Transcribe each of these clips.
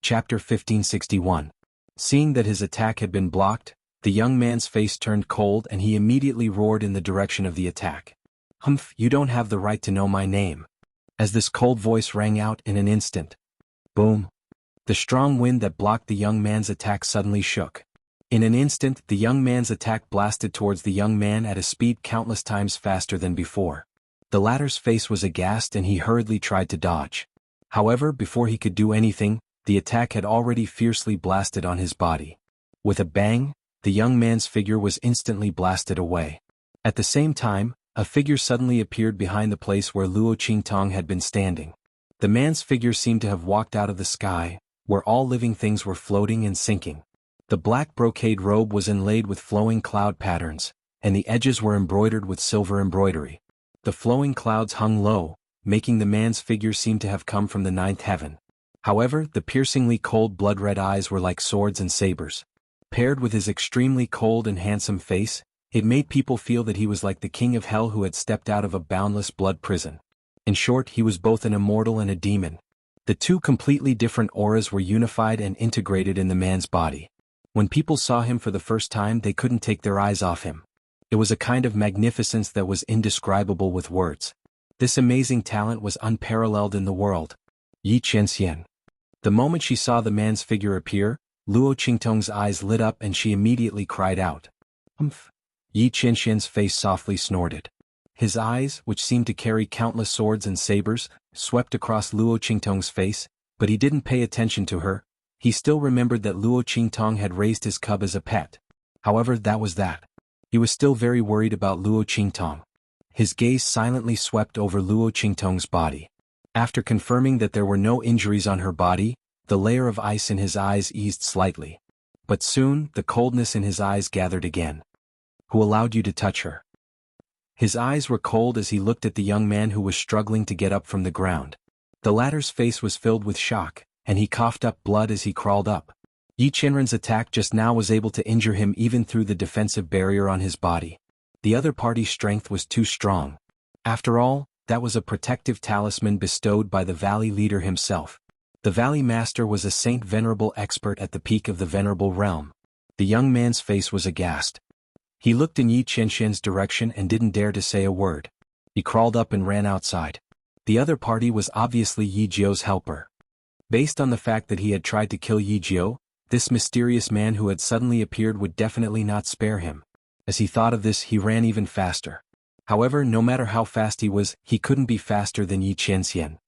Chapter 1561. Seeing that his attack had been blocked, the young man's face turned cold and he immediately roared in the direction of the attack. "Humph, you don't have the right to know my name." As this cold voice rang out in an instant. Boom! The strong wind that blocked the young man's attack suddenly shook. In an instant, the young man's attack blasted towards the young man at a speed countless times faster than before. The latter's face was aghast and he hurriedly tried to dodge. However, before he could do anything, the attack had already fiercely blasted on his body. With a bang, the young man's figure was instantly blasted away. At the same time, a figure suddenly appeared behind the place where Luo Qingtong had been standing. The man's figure seemed to have walked out of the sky, where all living things were floating and sinking. The black brocade robe was inlaid with flowing cloud patterns, and the edges were embroidered with silver embroidery. The flowing clouds hung low, making the man's figure seem to have come from the ninth heaven. However, the piercingly cold blood-red eyes were like swords and sabers. Paired with his extremely cold and handsome face, it made people feel that he was like the king of hell who had stepped out of a boundless blood prison. In short, he was both an immortal and a demon. The two completely different auras were unified and integrated in the man's body. When people saw him for the first time, they couldn't take their eyes off him. It was a kind of magnificence that was indescribable with words. This amazing talent was unparalleled in the world. Yi Qianxian. The moment she saw the man's figure appear, Luo Qingtong's eyes lit up and she immediately cried out. "Humph!" Yi Qianxian's face softly snorted. His eyes, which seemed to carry countless swords and sabers, swept across Luo Qingtong's face, but he didn't pay attention to her. He still remembered that Luo Qingtong had raised his cub as a pet. However, that was that. He was still very worried about Luo Qingtong. His gaze silently swept over Luo Qingtong's body. After confirming that there were no injuries on her body, the layer of ice in his eyes eased slightly. But soon, the coldness in his eyes gathered again. "Who allowed you to touch her?" His eyes were cold as he looked at the young man who was struggling to get up from the ground. The latter's face was filled with shock, and he coughed up blood as he crawled up. Yi Qianren's attack just now was able to injure him even through the defensive barrier on his body. The other party's strength was too strong. After all, that was a protective talisman bestowed by the Valley leader himself. The Valley Master was a saint venerable expert at the peak of the venerable realm. The young man's face was aghast. He looked in Yi Qianxian's direction and didn't dare to say a word. He crawled up and ran outside. The other party was obviously Yi Jiu's helper. Based on the fact that he had tried to kill Yi Jiu, this mysterious man who had suddenly appeared would definitely not spare him. As he thought of this, he ran even faster. However, no matter how fast he couldn't be faster than Yi Qianxian.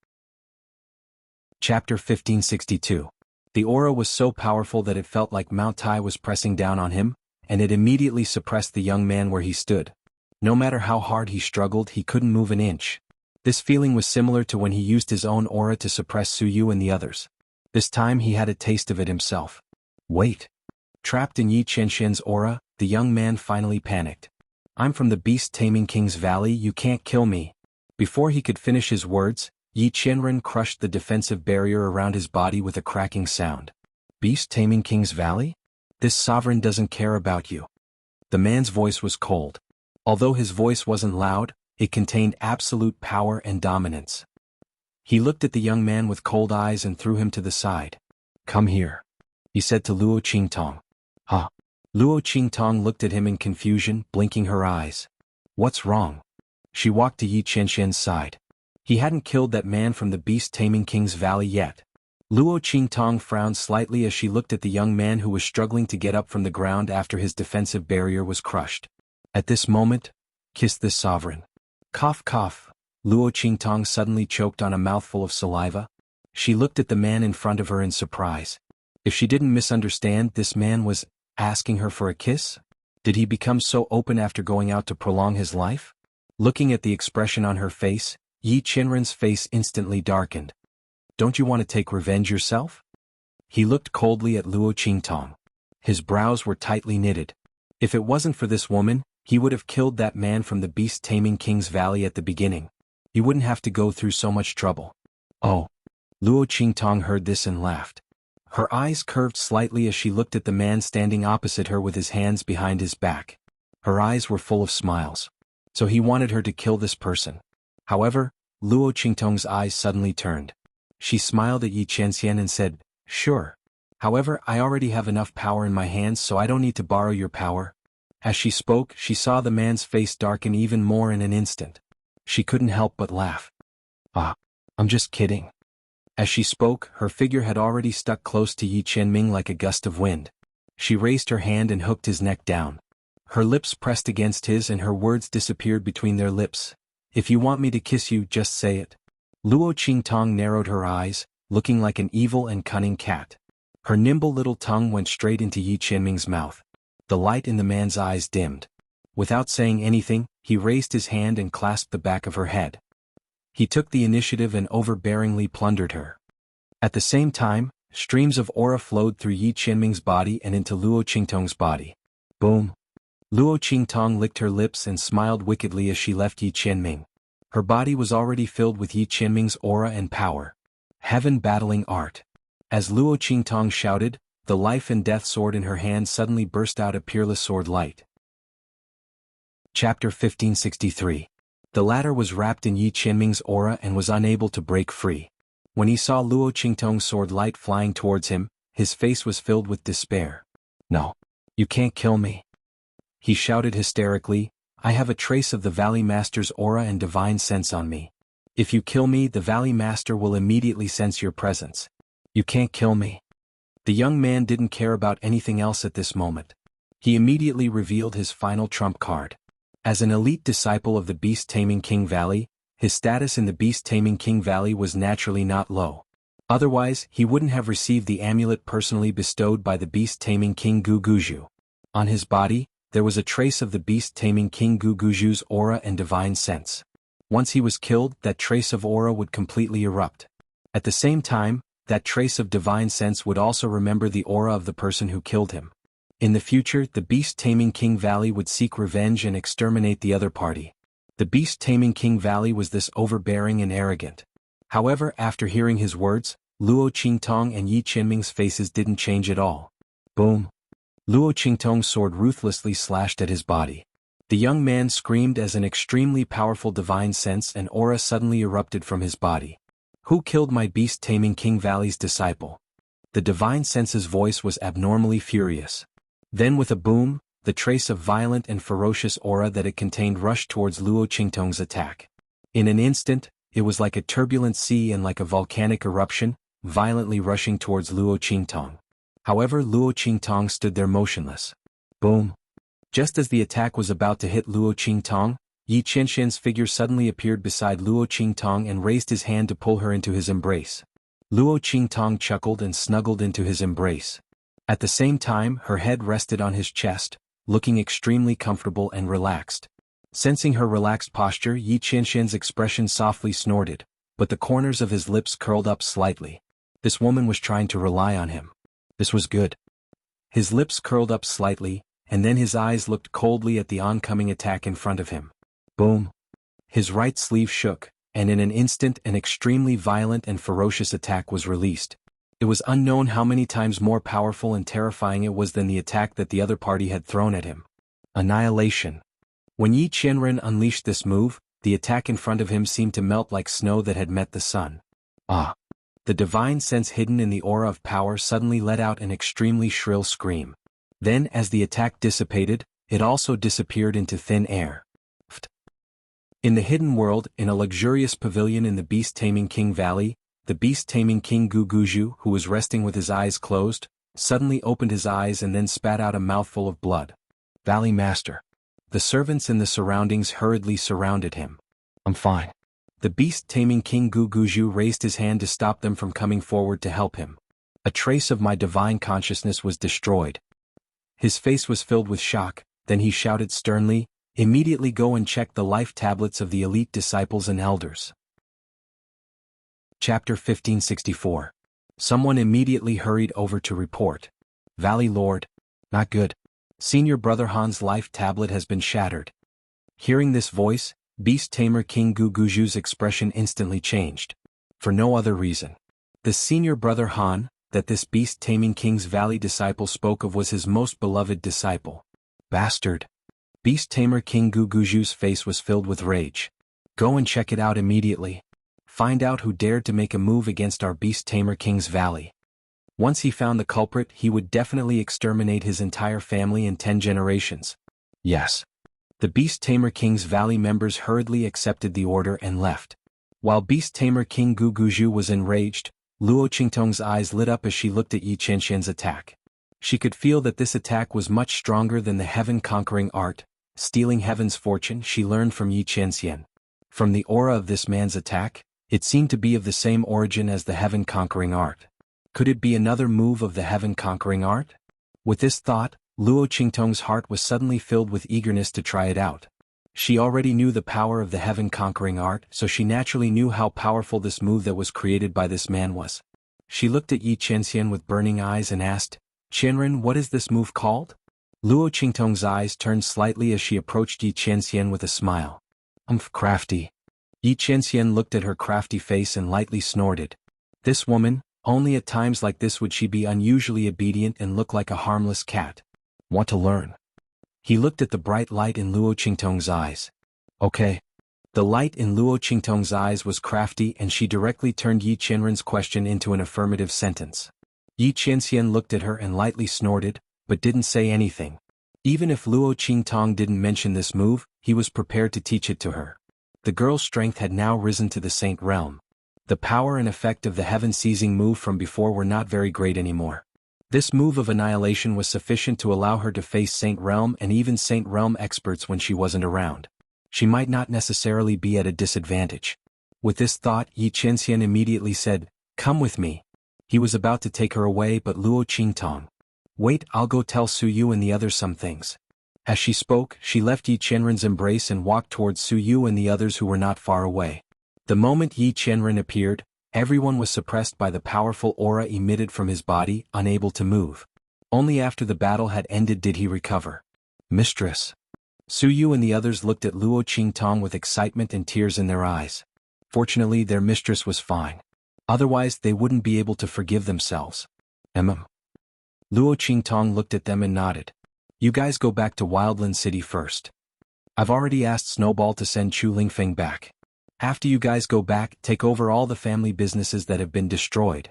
Chapter 1562. The aura was so powerful that it felt like Mount Tai was pressing down on him, and it immediately suppressed the young man where he stood. No matter how hard he struggled, he couldn't move an inch. This feeling was similar to when he used his own aura to suppress Su Yu and the others. This time he had a taste of it himself. Wait. Trapped in Yi Qianxian's aura, the young man finally panicked. "I'm from the beast-taming King's Valley, you can't kill me." Before he could finish his words, Yi Qianren crushed the defensive barrier around his body with a cracking sound. "Beast-taming King's Valley? This sovereign doesn't care about you." The man's voice was cold. Although his voice wasn't loud, it contained absolute power and dominance. He looked at the young man with cold eyes and threw him to the side. "Come here," he said to Luo Qingtong. "Huh?" Luo Qingtong looked at him in confusion, blinking her eyes. "What's wrong?" She walked to Yi Qianxian's side. He hadn't killed that man from the beast-taming King's Valley yet. Luo Qingtong frowned slightly as she looked at the young man who was struggling to get up from the ground after his defensive barrier was crushed. At this moment, "Kiss this sovereign." Cough cough. Luo Qingtong suddenly choked on a mouthful of saliva. She looked at the man in front of her in surprise. If she didn't misunderstand, this man was asking her for a kiss? Did he become so open after going out to prolong his life? Looking at the expression on her face, Yi Qianren's face instantly darkened. "Don't you want to take revenge yourself?" He looked coldly at Luo Qingtong. His brows were tightly knitted. If it wasn't for this woman, he would have killed that man from the beast-taming King's Valley at the beginning. He wouldn't have to go through so much trouble. "Oh." Luo Qingtong heard this and laughed. Her eyes curved slightly as she looked at the man standing opposite her with his hands behind his back. Her eyes were full of smiles. So he wanted her to kill this person. However, Luo Qingtong's eyes suddenly turned. She smiled at Yi Qianxian and said, Sure. However, I already have enough power in my hands, so I don't need to borrow your power. As she spoke, she saw the man's face darken even more in an instant. She couldn't help but laugh. Ah, I'm just kidding. As she spoke, her figure had already stuck close to Yi Qianming like a gust of wind. She raised her hand and hooked his neck down. Her lips pressed against his and her words disappeared between their lips. If you want me to kiss you, just say it. Luo Qingtong narrowed her eyes, looking like an evil and cunning cat. Her nimble little tongue went straight into Yi Qianming's mouth. The light in the man's eyes dimmed. Without saying anything, he raised his hand and clasped the back of her head. He took the initiative and overbearingly plundered her. At the same time, streams of aura flowed through Yi Qianming's body and into Luo Qingtong's body. Boom! Luo Qingtong licked her lips and smiled wickedly as she left Yi Qianming. Her body was already filled with Yi Qianming's aura and power. Heaven battling art. As Luo Qingtong shouted, the life and death sword in her hand suddenly burst out a peerless sword light. Chapter 1563. The latter was wrapped in Yi Qianming's aura and was unable to break free. When he saw Luo Qingtong's sword light flying towards him, his face was filled with despair. No. You can't kill me. He shouted hysterically, I have a trace of the Valley Master's aura and divine sense on me. If you kill me, the Valley Master will immediately sense your presence. You can't kill me. The young man didn't care about anything else at this moment. He immediately revealed his final trump card. As an elite disciple of the Beast-Taming King Valley, his status in the Beast-Taming King Valley was naturally not low. Otherwise, he wouldn't have received the amulet personally bestowed by the Beast-Taming King Guguju. On his body, there was a trace of the Beast-Taming King Guguju's aura and divine sense. Once he was killed, that trace of aura would completely erupt. At the same time, that trace of divine sense would also remember the aura of the person who killed him. In the future, the Beast-Taming King Valley would seek revenge and exterminate the other party. The Beast-Taming King Valley was this overbearing and arrogant. However, after hearing his words, Luo Qingtong and Yi Qianming's faces didn't change at all. Boom! Luo Qingtong's sword ruthlessly slashed at his body. The young man screamed as an extremely powerful divine sense and aura suddenly erupted from his body. Who killed my Beast-Taming King Valley's disciple? The divine sense's voice was abnormally furious. Then with a boom, the trace of violent and ferocious aura that it contained rushed towards Luo Qingtong's attack. In an instant, it was like a turbulent sea and like a volcanic eruption, violently rushing towards Luo Qingtong. However, Luo Qingtong stood there motionless. Boom! Just as the attack was about to hit Luo Qingtong, Yi Qianxian's figure suddenly appeared beside Luo Qingtong and raised his hand to pull her into his embrace. Luo Qingtong chuckled and snuggled into his embrace. At the same time, her head rested on his chest, looking extremely comfortable and relaxed. Sensing her relaxed posture, Yi Qianxian's expression softly snorted, but the corners of his lips curled up slightly. This woman was trying to rely on him. This was good. His lips curled up slightly, and then his eyes looked coldly at the oncoming attack in front of him. Boom! His right sleeve shook, and in an instant an extremely violent and ferocious attack was released. It was unknown how many times more powerful and terrifying it was than the attack that the other party had thrown at him. Annihilation. When Yi Qianren unleashed this move, the attack in front of him seemed to melt like snow that had met the sun. Ah! The divine sense hidden in the aura of power suddenly let out an extremely shrill scream. Then, as the attack dissipated, it also disappeared into thin air. In the hidden world, in a luxurious pavilion in the Beast-Taming King Valley, the Beast-Taming King Guguju, who was resting with his eyes closed, suddenly opened his eyes and then spat out a mouthful of blood. Valley Master. The servants in the surroundings hurriedly surrounded him. I'm fine. The Beast-Taming King Guguju raised his hand to stop them from coming forward to help him. A trace of my divine consciousness was destroyed. His face was filled with shock, then he shouted sternly, immediately go and check the life tablets of the elite disciples and elders. Chapter 1564. Someone immediately hurried over to report. Valley Lord. Not good. Senior Brother Han's life tablet has been shattered. Hearing this voice, Beast Tamer King Guguju's expression instantly changed. For no other reason. The senior Brother Han, that this Beast-Taming King's Valley disciple spoke of was his most beloved disciple. Bastard. Beast Tamer King Guguju's face was filled with rage. Go and check it out immediately. Find out who dared to make a move against our Beast Tamer King's Valley. Once he found the culprit, he would definitely exterminate his entire family in 10 generations. Yes. The Beast Tamer King's Valley members hurriedly accepted the order and left. While Beast Tamer King Gu Guju was enraged, Luo Qingtong's eyes lit up as she looked at Yi Qianxian's attack. She could feel that this attack was much stronger than the heaven-conquering art, stealing heaven's fortune, she learned from Yi Qianxian. From the aura of this man's attack, it seemed to be of the same origin as the heaven-conquering art. Could it be another move of the heaven-conquering art? With this thought, Luo Qingtong's heart was suddenly filled with eagerness to try it out. She already knew the power of the heaven-conquering art, so she naturally knew how powerful this move that was created by this man was. She looked at Yi Qianxian with burning eyes and asked, "Qianren, what is this move called?" Luo Qingtong's eyes turned slightly as she approached Yi Qianxian with a smile. Crafty." Yi Qianxian looked at her crafty face and lightly snorted. This woman, only at times like this would she be unusually obedient and look like a harmless cat. Want to learn? He looked at the bright light in Luo Qingtong's eyes. Okay. The light in Luo Qingtong's eyes was crafty and she directly turned Yi Qianren's question into an affirmative sentence. Yi Qianxian looked at her and lightly snorted, but didn't say anything. Even if Luo Qingtong didn't mention this move, he was prepared to teach it to her. The girl's strength had now risen to the Saint Realm. The power and effect of the heaven-seizing move from before were not very great anymore. This move of annihilation was sufficient to allow her to face Saint Realm and even Saint Realm experts when she wasn't around. She might not necessarily be at a disadvantage. With this thought, Yi Qianxian immediately said, "Come with me." He was about to take her away, but Luo Qingtong, "Wait, I'll go tell Su Yu and the others some things." As she spoke, she left Yi Qianren's embrace and walked towards Su Yu and the others who were not far away. The moment Yi Qianren appeared, everyone was suppressed by the powerful aura emitted from his body, unable to move. Only after the battle had ended did he recover. "Mistress." Su Yu and the others looked at Luo Qingtong with excitement and tears in their eyes. Fortunately, their mistress was fine. Otherwise, they wouldn't be able to forgive themselves. Luo Qingtong looked at them and nodded. "You guys go back to Wildland City first. I've already asked Snowball to send Chu Lingfeng back. After you guys go back, take over all the family businesses that have been destroyed.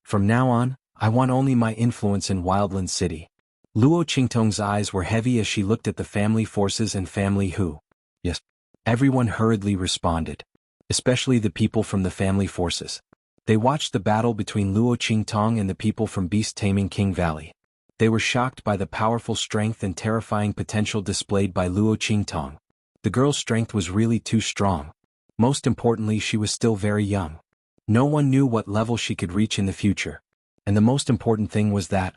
From now on, I want only my influence in Wildland City." Luo Qingtong's eyes were heavy as she looked at the family forces and family who. Yes. Everyone hurriedly responded. Especially the people from the family forces. They watched the battle between Luo Qingtong and the people from Beast Taming King Valley. They were shocked by the powerful strength and terrifying potential displayed by Luo Qingtong. The girl's strength was really too strong. Most importantly, she was still very young. No one knew what level she could reach in the future. And the most important thing was that,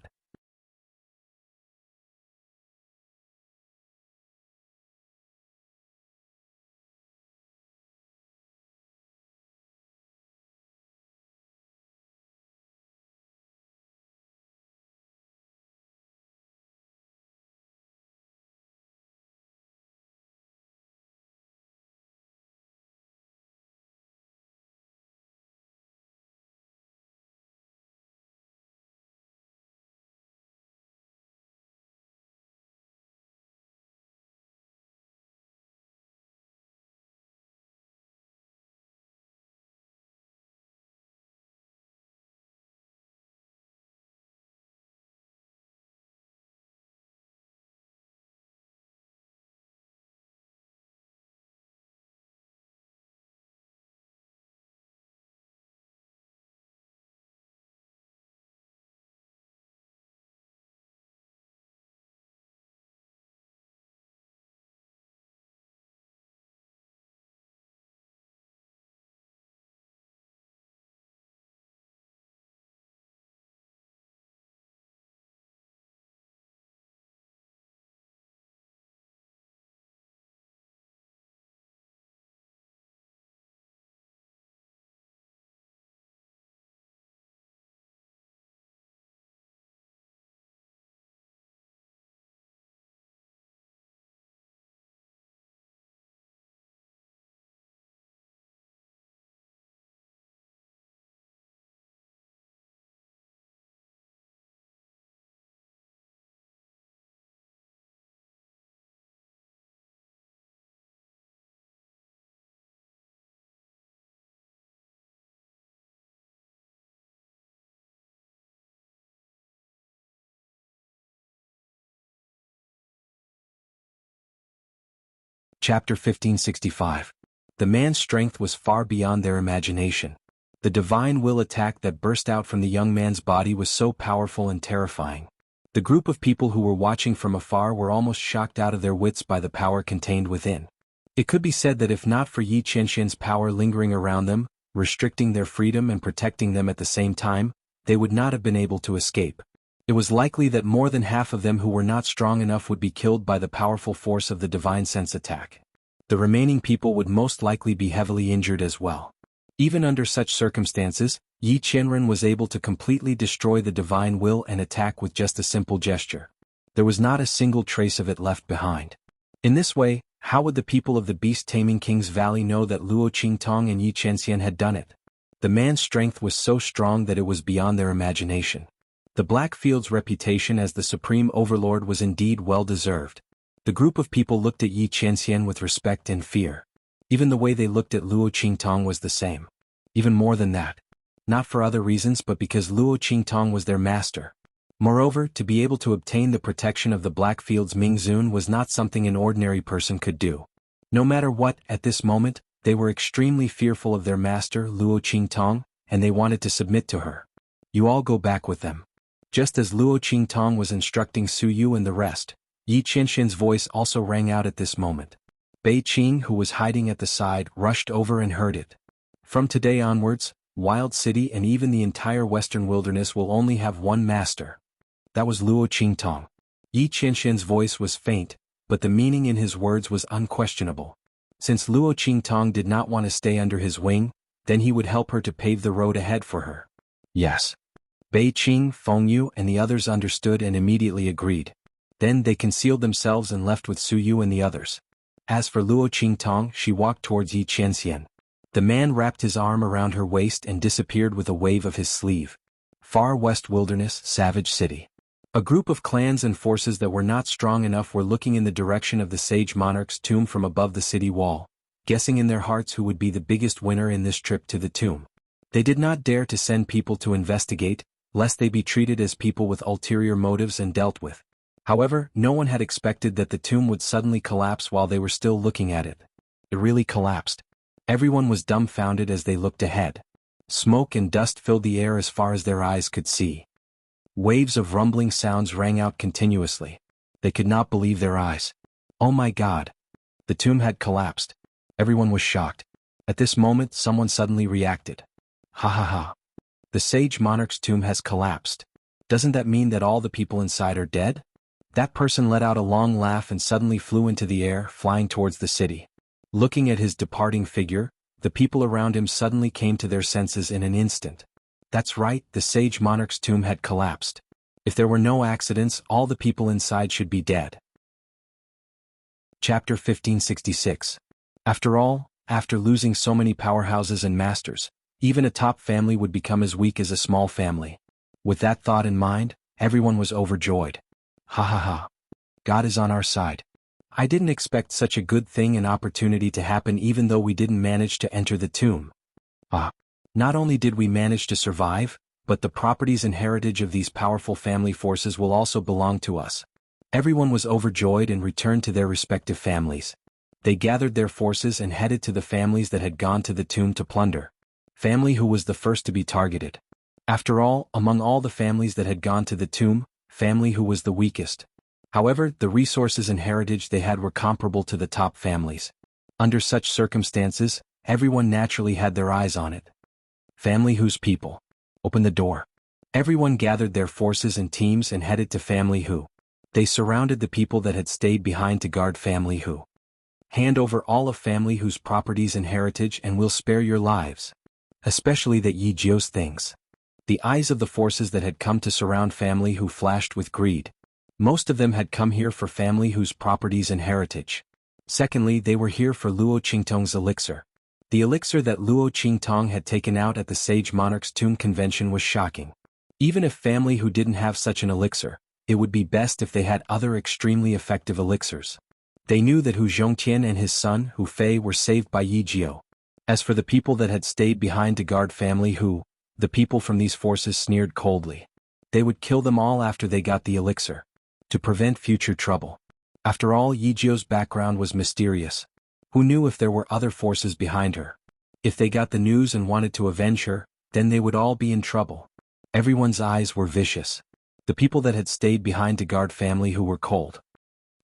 Chapter 1565. The man's strength was far beyond their imagination. The divine will attack that burst out from the young man's body was so powerful and terrifying. The group of people who were watching from afar were almost shocked out of their wits by the power contained within. It could be said that if not for Yi Qianxian's power lingering around them, restricting their freedom and protecting them at the same time, they would not have been able to escape. It was likely that more than half of them who were not strong enough would be killed by the powerful force of the divine sense attack. The remaining people would most likely be heavily injured as well. Even under such circumstances, Yi Qianren was able to completely destroy the divine will and attack with just a simple gesture. There was not a single trace of it left behind. In this way, how would the people of the beast-taming King's Valley know that Luo Qingtong and Yi Qianxian had done it? The man's strength was so strong that it was beyond their imagination. The Blackfield's reputation as the supreme overlord was indeed well-deserved. The group of people looked at Yi Qianxian with respect and fear. Even the way they looked at Luo Qingtong was the same. Even more than that. Not for other reasons but because Luo Qingtong was their master. Moreover, to be able to obtain the protection of the Blackfield's Mingzun was not something an ordinary person could do. No matter what, at this moment, they were extremely fearful of their master, Luo Qingtong, and they wanted to submit to her. You all go back with them. Just as Luo Qingtong was instructing Su Yu and the rest, Yi Qianxian's voice also rang out at this moment. Bei Qing, who was hiding at the side, rushed over and heard it. From today onwards, Wild City and even the entire western wilderness will only have one master. That was Luo Qingtong. Yi Qianxian's voice was faint, but the meaning in his words was unquestionable. Since Luo Qingtong did not want to stay under his wing, then he would help her to pave the road ahead for her. Yes. Bei Qing, Fengyu and the others understood and immediately agreed. Then they concealed themselves and left with Su Yu and the others. As for Luo Qingtong, she walked towards Yi Qianxian. The man wrapped his arm around her waist and disappeared with a wave of his sleeve. Far West Wilderness, Savage City. A group of clans and forces that were not strong enough were looking in the direction of the sage monarch's tomb from above the city wall, guessing in their hearts who would be the biggest winner in this trip to the tomb. They did not dare to send people to investigate, lest they be treated as people with ulterior motives and dealt with. However, no one had expected that the tomb would suddenly collapse while they were still looking at it. It really collapsed. Everyone was dumbfounded as they looked ahead. Smoke and dust filled the air as far as their eyes could see. Waves of rumbling sounds rang out continuously. They could not believe their eyes. Oh my God! The tomb had collapsed. Everyone was shocked. At this moment, someone suddenly reacted. Ha ha ha! The sage monarch's tomb has collapsed. Doesn't that mean that all the people inside are dead? That person let out a long laugh and suddenly flew into the air, flying towards the city. Looking at his departing figure, the people around him suddenly came to their senses in an instant. That's right, the sage monarch's tomb had collapsed. If there were no accidents, all the people inside should be dead. Chapter 1566. After all, after losing so many powerhouses and masters, even a top family would become as weak as a small family. With that thought in mind, everyone was overjoyed. Ha ha ha. God is on our side. I didn't expect such a good thing and opportunity to happen even though we didn't manage to enter the tomb. Not only did we manage to survive, but the properties and heritage of these powerful family forces will also belong to us. Everyone was overjoyed and returned to their respective families. They gathered their forces and headed to the families that had gone to the tomb to plunder. Family who was the first to be targeted. After all, among all the families that had gone to the tomb, family who was the weakest. However, the resources and heritage they had were comparable to the top families. Under such circumstances, everyone naturally had their eyes on it. Family whose people. Open the door. Everyone gathered their forces and teams and headed to family who. They surrounded the people that had stayed behind to guard family who. Hand over all of family whose properties and heritage and we'll spare your lives. Especially that Yi Jiu's things. The eyes of the forces that had come to surround family who flashed with greed. Most of them had come here for family whose properties and heritage. Secondly, they were here for Luo Qingtong's elixir. The elixir that Luo Qingtong had taken out at the Sage Monarch's Tomb Convention was shocking. Even if family who didn't have such an elixir, it would be best if they had other extremely effective elixirs. They knew that Hu Zhongtian and his son, Hu Fei, were saved by Yi Jiu. As for the people that had stayed behind to guard family Hu, the people from these forces sneered coldly. They would kill them all after they got the elixir. To prevent future trouble. After all, Yi Jiu's background was mysterious, Who knew if there were other forces behind her? If they got the news and wanted to avenge her, then they would all be in trouble. Everyone's eyes were vicious. The people that had stayed behind to guard family who were cold.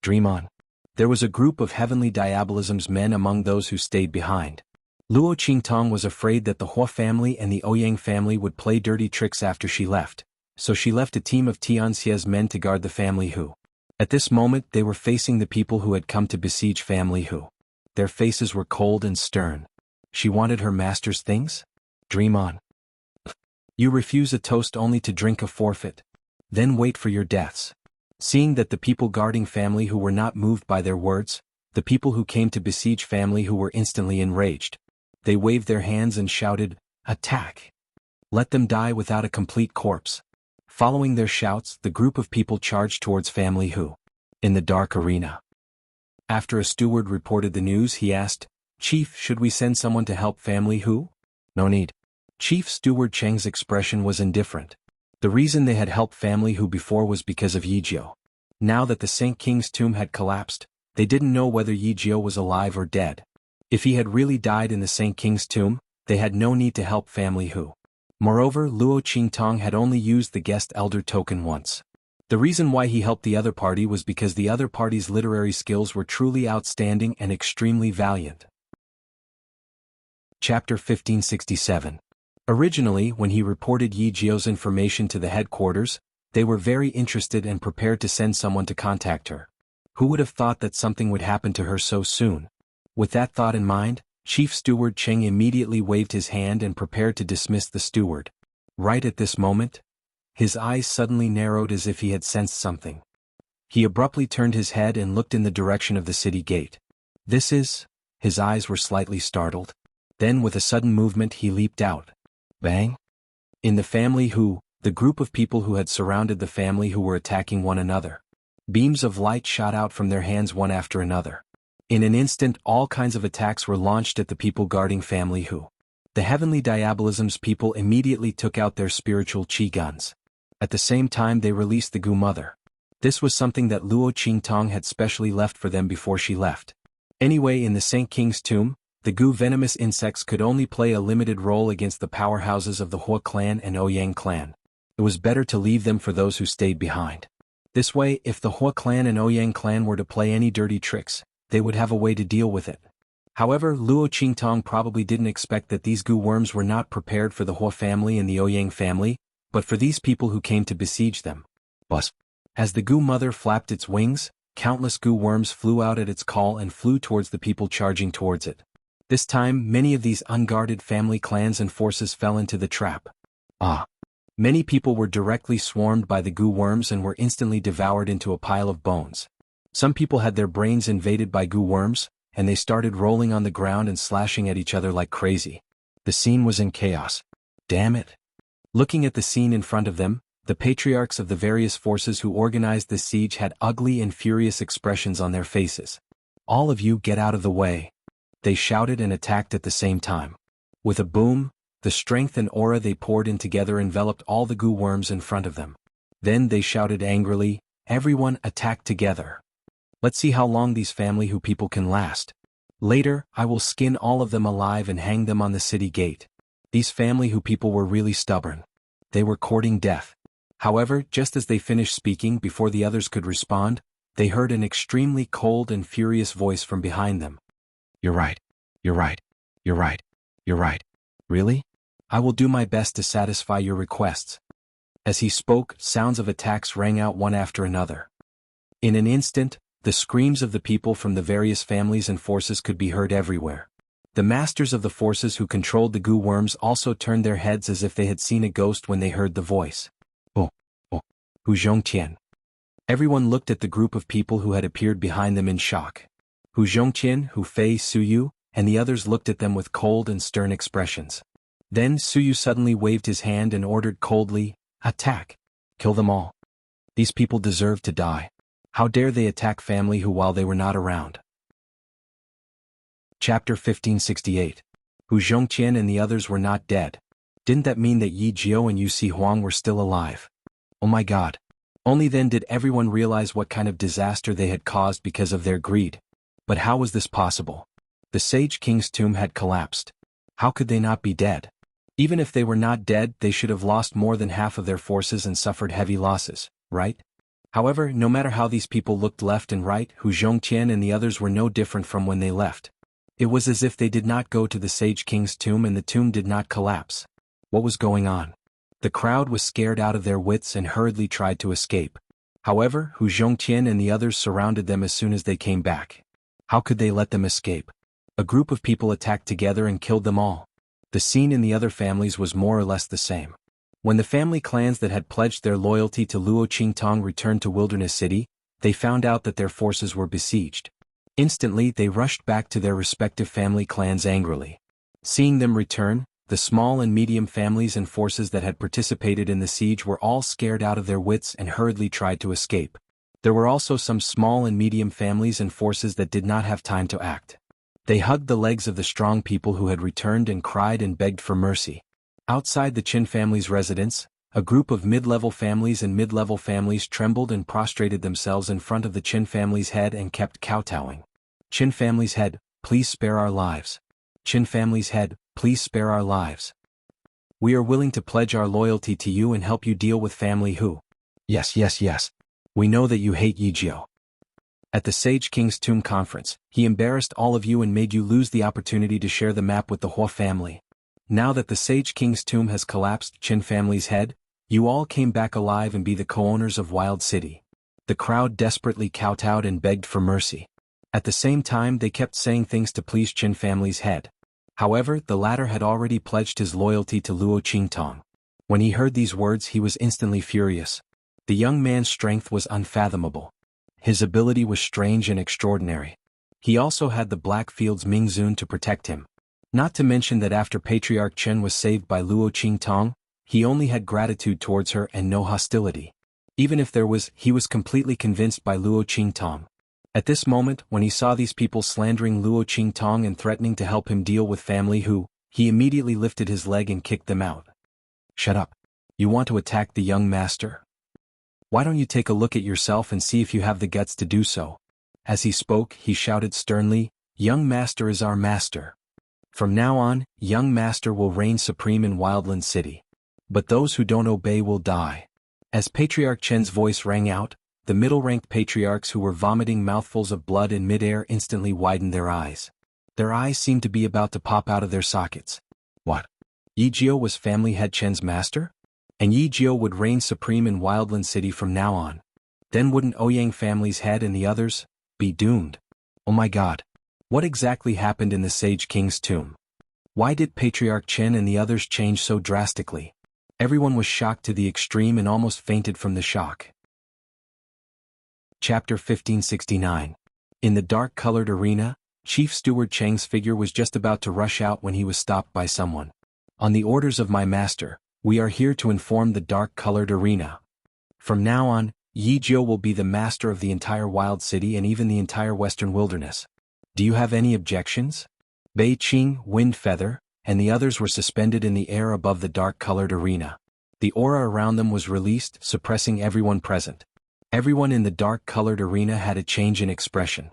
Dream on. There was a group of heavenly diabolism's men among those who stayed behind. Luo Qingtong was afraid that the Hua family and the Ouyang family would play dirty tricks after she left, so she left a team of Tianxia's men to guard the family Hu. At this moment they were facing the people who had come to besiege family Hu. Their faces were cold and stern. She wanted her master's things? Dream on. You refuse a toast only to drink a forfeit. Then wait for your deaths. Seeing that the people guarding family who were not moved by their words, the people who came to besiege family who were instantly enraged. They waved their hands and shouted, "Attack! Let them die without a complete corpse." Following their shouts, the group of people charged towards family Hu. In the dark arena. After a steward reported the news, he asked, "Chief, should we send someone to help family Hu?" "No need." Chief Steward Cheng's expression was indifferent. The reason they had helped family Hu before was because of Yijiao. Now that the Saint King's tomb had collapsed, they didn't know whether Yijiao was alive or dead. If he had really died in the Saint King's tomb, they had no need to help family Hu. Moreover, Luo Qingtong had only used the guest elder token once. The reason why he helped the other party was because the other party's literary skills were truly outstanding and extremely valiant. Chapter 1567. Originally, when he reported Yijiao's information to the headquarters, they were very interested and prepared to send someone to contact her. Who would have thought that something would happen to her so soon? With that thought in mind, Chief Steward Cheng immediately waved his hand and prepared to dismiss the steward. Right at this moment, his eyes suddenly narrowed as if he had sensed something. He abruptly turned his head and looked in the direction of the city gate. "This is..." His eyes were slightly startled. Then with a sudden movement he leaped out. Bang! In the family Hu, the group of people who had surrounded the family Hu were attacking one another. Beams of light shot out from their hands one after another. In an instant all kinds of attacks were launched at the people guarding family Hu. The heavenly diabolism's people immediately took out their spiritual chi guns. At the same time they released the Gu Mother. This was something that Luo Qingtong had specially left for them before she left. Anyway, in the Saint King's tomb, the Gu venomous insects could only play a limited role against the powerhouses of the Hua clan and Ouyang clan. It was better to leave them for those who stayed behind. This way, if the Hua clan and Ouyang clan were to play any dirty tricks, they would have a way to deal with it. However, Luo Qingtong probably didn't expect that these Gu worms were not prepared for the Hua family and the Ouyang family, but for these people who came to besiege them. Buzz. As the Gu Mother flapped its wings, countless Gu worms flew out at its call and flew towards the people charging towards it. This time, many of these unguarded family clans and forces fell into the trap. Many people were directly swarmed by the Gu worms and were instantly devoured into a pile of bones. Some people had their brains invaded by Gu worms, and they started rolling on the ground and slashing at each other like crazy. The scene was in chaos. Damn it. Looking at the scene in front of them, the patriarchs of the various forces who organized the siege had ugly and furious expressions on their faces. "All of you get out of the way." They shouted and attacked at the same time. With a boom, the strength and aura they poured in together enveloped all the Gu worms in front of them. Then they shouted angrily, "Everyone attack together. Let's see how long these family Hu people can last. Later, I will skin all of them alive and hang them on the city gate." These family Hu people were really stubborn. They were courting death. However, just as they finished speaking before the others could respond, they heard an extremely cold and furious voice from behind them. "You're right. You're right. You're right. You're right. Really? I will do my best to satisfy your requests." As he spoke, sounds of attacks rang out one after another. In an instant, the screams of the people from the various families and forces could be heard everywhere. The masters of the forces who controlled the Gu worms also turned their heads as if they had seen a ghost when they heard the voice. "Oh, Hu Zhongqian." Everyone looked at the group of people who had appeared behind them in shock. Hu Zhongqian, Hu Fei, Suyu, and the others looked at them with cold and stern expressions. Then Suyu suddenly waved his hand and ordered coldly, "Attack! Kill them all. These people deserve to die. How dare they attack family Hu while they were not around?" Chapter 1568. Hu Zhongqian and the others were not dead. Didn't that mean that Yi Jiao and Yu Si Huang were still alive? Oh my god. Only then did everyone realize what kind of disaster they had caused because of their greed. But how was this possible? The Sage King's tomb had collapsed. How could they not be dead? Even if they were not dead, they should have lost more than half of their forces and suffered heavy losses, right? However, no matter how these people looked left and right, Hu Zhongtian and the others were no different from when they left. It was as if they did not go to the Sage King's tomb and the tomb did not collapse. What was going on? The crowd was scared out of their wits and hurriedly tried to escape. However, Hu Zhongtian and the others surrounded them as soon as they came back. How could they let them escape? A group of people attacked together and killed them all. The scene in the other families was more or less the same. When the family clans that had pledged their loyalty to Luo Qingtong returned to Wilderness City, they found out that their forces were besieged. Instantly, they rushed back to their respective family clans angrily. Seeing them return, the small and medium families and forces that had participated in the siege were all scared out of their wits and hurriedly tried to escape. There were also some small and medium families and forces that did not have time to act. They hugged the legs of the strong people who had returned and cried and begged for mercy. Outside the Qin family's residence, a group of mid-level families and mid-level families trembled and prostrated themselves in front of the Qin family's head and kept kowtowing. Qin family's head, please spare our lives. Qin family's head, please spare our lives. We are willing to pledge our loyalty to you and help you deal with family Hu. Yes, yes, yes. We know that you hate Yijiao. At the Sage King's Tomb conference, he embarrassed all of you and made you lose the opportunity to share the map with the Hua family. Now that the Sage King's tomb has collapsed Qin family's head, you all came back alive and be the co-owners of Wild City. The crowd desperately kowtowed and begged for mercy. At the same time, they kept saying things to please Qin family's head. However, the latter had already pledged his loyalty to Luo Qingtong. When he heard these words, he was instantly furious. The young man's strength was unfathomable. His ability was strange and extraordinary. He also had the Blackfield's Mingzun to protect him. Not to mention that after Patriarch Chen was saved by Luo Qingtong, he only had gratitude towards her and no hostility. Even if there was, he was completely convinced by Luo Qingtong. At this moment, when he saw these people slandering Luo Qingtong and threatening to help him deal with family Hu, he immediately lifted his leg and kicked them out. Shut up. You want to attack the young master? Why don't you take a look at yourself and see if you have the guts to do so? As he spoke, he shouted sternly, Young master is our master. From now on, young master will reign supreme in Wildland City. But those who don't obey will die. As Patriarch Chen's voice rang out, the middle-ranked patriarchs who were vomiting mouthfuls of blood in midair instantly widened their eyes. Their eyes seemed to be about to pop out of their sockets. What? Yijiao was family head Chen's master? And Yijiao would reign supreme in Wildland City from now on. Then wouldn't Ouyang family's head and the others be doomed? Oh my god. What exactly happened in the Sage King's tomb? Why did Patriarch Chen and the others change so drastically? Everyone was shocked to the extreme and almost fainted from the shock. Chapter 1569. In the dark-colored arena, Chief Steward Cheng's figure was just about to rush out when he was stopped by someone. On the orders of my master, we are here to inform the dark-colored arena. From now on, Yijiao will be the master of the entire Wild City and even the entire Western Wilderness. Do you have any objections? Bei Qing, Wind Feather, and the others were suspended in the air above the dark-colored arena. The aura around them was released, suppressing everyone present. Everyone in the dark-colored arena had a change in expression.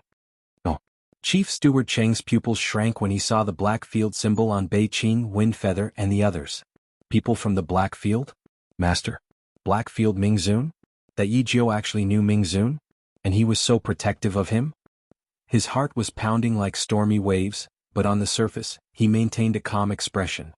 Oh. Chief Steward Cheng's pupils shrank when he saw the black field symbol on Bei Qing, Wind Feather, and the others. People from the Black Field? Master? Blackfield Mingzun? That Yijiao actually knew Mingzun? And he was so protective of him? His heart was pounding like stormy waves, but on the surface, he maintained a calm expression.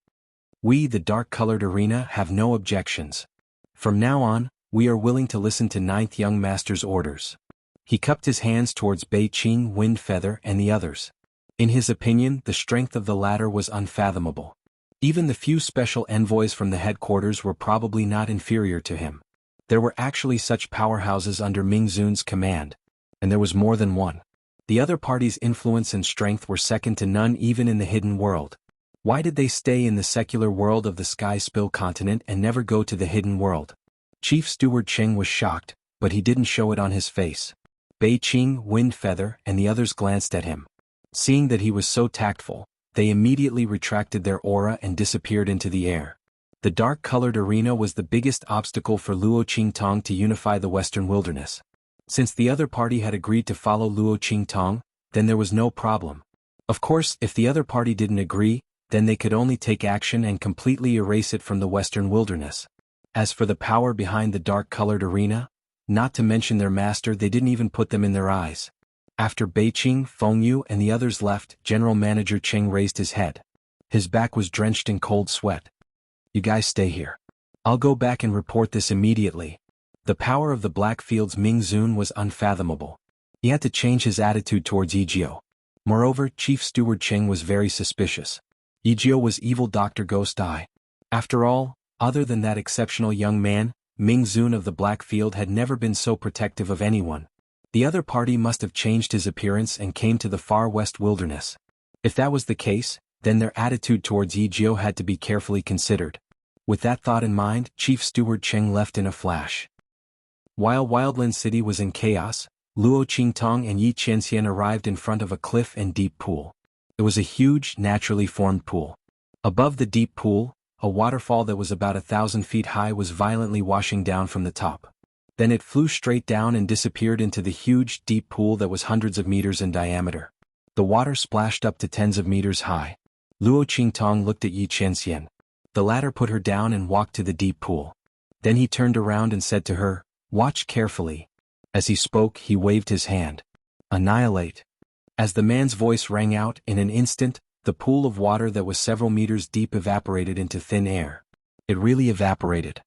We, the dark-colored arena, have no objections. From now on, we are willing to listen to Ninth Young Master's orders. He cupped his hands towards Bei Qing, Wind Feather, and the others. In his opinion, the strength of the latter was unfathomable. Even the few special envoys from the headquarters were probably not inferior to him. There were actually such powerhouses under Mingzun's command. And there was more than one. The other party's influence and strength were second to none even in the hidden world. Why did they stay in the secular world of the Sky Spill continent and never go to the hidden world? Chief Steward Cheng was shocked, but he didn't show it on his face. Bei Qing, Wind Feather, and the others glanced at him. Seeing that he was so tactful, they immediately retracted their aura and disappeared into the air. The dark-colored arena was the biggest obstacle for Luo Qingtong to unify the Western Wilderness. Since the other party had agreed to follow Luo Qingtong, then there was no problem. Of course, if the other party didn't agree, then they could only take action and completely erase it from the western wilderness. As for the power behind the dark-colored arena, not to mention their master, they didn't even put them in their eyes. After Beiqing, Fengyu and the others left, General Manager Cheng raised his head. His back was drenched in cold sweat. You guys stay here. I'll go back and report this immediately. The power of the Blackfield's Ming Zun was unfathomable. He had to change his attitude towards Yijio. Moreover, Chief Steward Cheng was very suspicious. Yijio was evil Dr. Ghost Eye. After all, other than that exceptional young man, Ming Zun of the Blackfield had never been so protective of anyone. The other party must have changed his appearance and came to the far west wilderness. If that was the case, then their attitude towards Yijio had to be carefully considered. With that thought in mind, Chief Steward Cheng left in a flash. While Wildland City was in chaos, Luo Qingtong and Yi Qianxian arrived in front of a cliff and deep pool. It was a huge, naturally formed pool. Above the deep pool, a waterfall that was about 1,000 feet high was violently washing down from the top. Then it flew straight down and disappeared into the huge, deep pool that was hundreds of meters in diameter. The water splashed up to tens of meters high. Luo Qingtong looked at Yi Qianxian. The latter put her down and walked to the deep pool. Then he turned around and said to her, "Watch carefully." As he spoke, he waved his hand. "Annihilate." As the man's voice rang out, in an instant, the pool of water that was several meters deep evaporated into thin air. It really evaporated.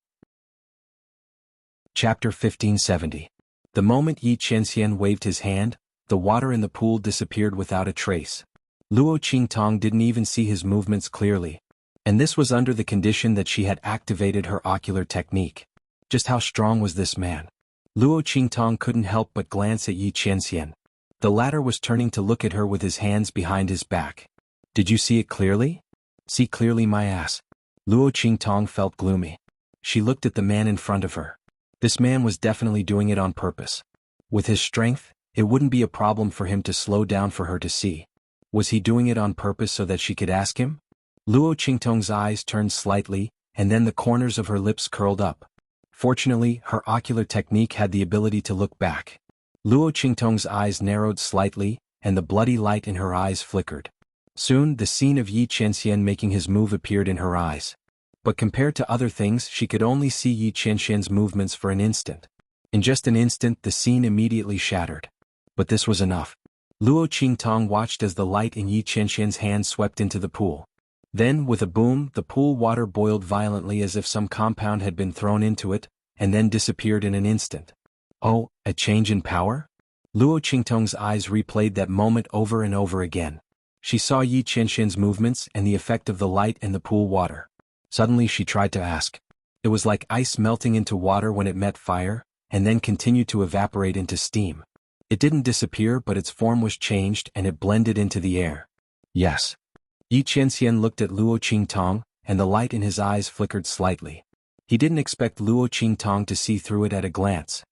Chapter 1570. The moment Yi Qianxian waved his hand, the water in the pool disappeared without a trace. Luo Qingtong didn't even see his movements clearly. And this was under the condition that she had activated her ocular technique. Just how strong was this man? Luo Qingtong couldn't help but glance at Yi Qianxian. The latter was turning to look at her with his hands behind his back. "Did you see it clearly?" "See clearly, my ass." Luo Qingtong felt gloomy. She looked at the man in front of her. This man was definitely doing it on purpose. With his strength, it wouldn't be a problem for him to slow down for her to see. Was he doing it on purpose so that she could ask him? Luo Qingtong's eyes turned slightly, and then the corners of her lips curled up. Fortunately, her ocular technique had the ability to look back. Luo Qingtong's eyes narrowed slightly, and the bloody light in her eyes flickered. Soon, the scene of Yi Qianxian making his move appeared in her eyes. But compared to other things, she could only see Yi Qianxian's movements for an instant. In just an instant, the scene immediately shattered. But this was enough. Luo Qingtong watched as the light in Yi Qianxian's hand swept into the pool. Then, with a boom, the pool water boiled violently as if some compound had been thrown into it, and then disappeared in an instant. Oh, a change in power? Luo Qingtong's eyes replayed that moment over and over again. She saw Yi Qianxian's movements and the effect of the light and the pool water. Suddenly she tried to ask. It was like ice melting into water when it met fire, and then continued to evaporate into steam. It didn't disappear, but its form was changed and it blended into the air. Yes. Yi Qianxian looked at Luo Qingtong, and the light in his eyes flickered slightly. He didn't expect Luo Qingtong to see through it at a glance.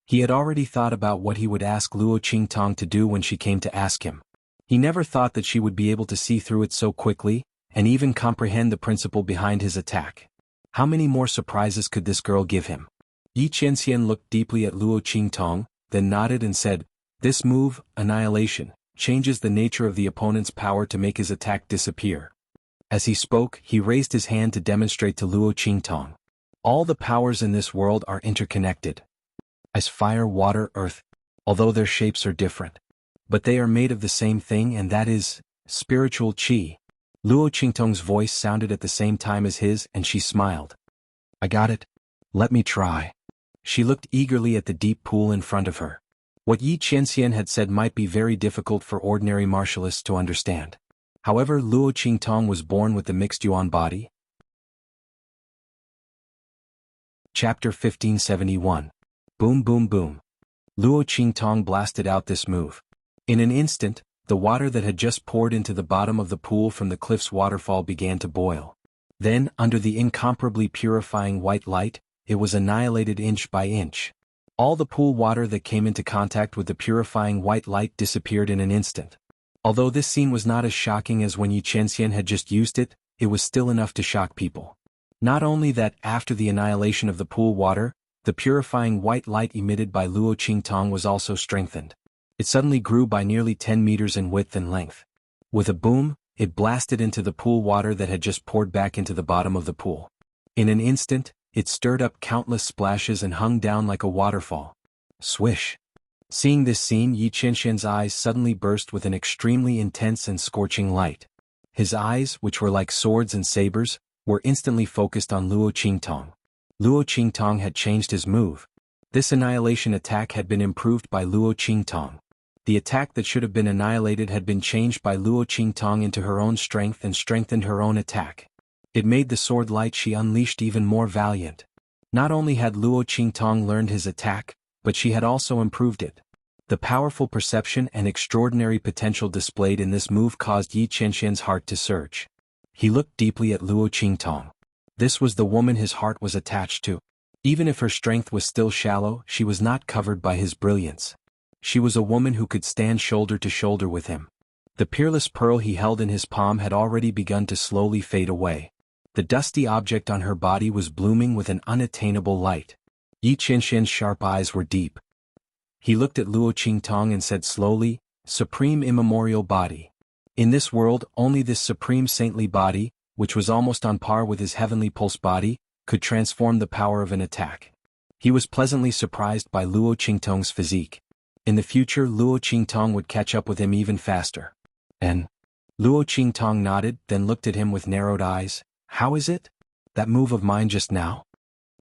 He had already thought about what he would ask Luo Qingtong to do when she came to ask him. He never thought that she would be able to see through it so quickly, and even comprehend the principle behind his attack. How many more surprises could this girl give him? Yi Qianxian looked deeply at Luo Qingtong, then nodded and said, "This move, Annihilation, changes the nature of the opponent's power to make his attack disappear." As he spoke, he raised his hand to demonstrate to Luo Qingtong. All the powers in this world are interconnected. As fire, water, earth, although their shapes are different. But they are made of the same thing, and that is spiritual qi. Luo Qingtong's voice sounded at the same time as his, and she smiled. "I got it. Let me try." She looked eagerly at the deep pool in front of her. What Yi Qianxian had said might be very difficult for ordinary martialists to understand. However, Luo Qingtong was born with the mixed yuan body. Chapter 1571. Boom boom boom. Luo Qingtong blasted out this move. In an instant, the water that had just poured into the bottom of the pool from the cliff's waterfall began to boil. Then, under the incomparably purifying white light, it was annihilated inch by inch. All the pool water that came into contact with the purifying white light disappeared in an instant. Although this scene was not as shocking as when Yi Qianxian had just used it, it was still enough to shock people. Not only that, after the annihilation of the pool water, the purifying white light emitted by Luo Qingtong was also strengthened. It suddenly grew by nearly 10 meters in width and length. With a boom, it blasted into the pool water that had just poured back into the bottom of the pool. In an instant, it stirred up countless splashes and hung down like a waterfall. Swish! Seeing this scene, Yi Qianxian's eyes suddenly burst with an extremely intense and scorching light. His eyes, which were like swords and sabers, were instantly focused on Luo Qingtong. Luo Qingtong had changed his move. This annihilation attack had been improved by Luo Qingtong. The attack that should have been annihilated had been changed by Luo Qingtong into her own strength and strengthened her own attack. It made the sword light she unleashed even more valiant. Not only had Luo Qingtong learned his attack, but she had also improved it. The powerful perception and extraordinary potential displayed in this move caused Yi Qianxian's heart to surge. He looked deeply at Luo Qingtong. This was the woman his heart was attached to. Even if her strength was still shallow, she was not covered by his brilliance. She was a woman who could stand shoulder to shoulder with him. The peerless pearl he held in his palm had already begun to slowly fade away. The dusty object on her body was blooming with an unattainable light. Yi Qianxian's sharp eyes were deep. He looked at Luo Qingtong and said slowly, "Supreme immemorial body." In this world, only this supreme saintly body, which was almost on par with his heavenly pulse body, could transform the power of an attack. He was pleasantly surprised by Luo Qingtong's physique. In the future, Luo Qingtong would catch up with him even faster. And Luo Qingtong nodded, then looked at him with narrowed eyes. "How is it? That move of mine just now?"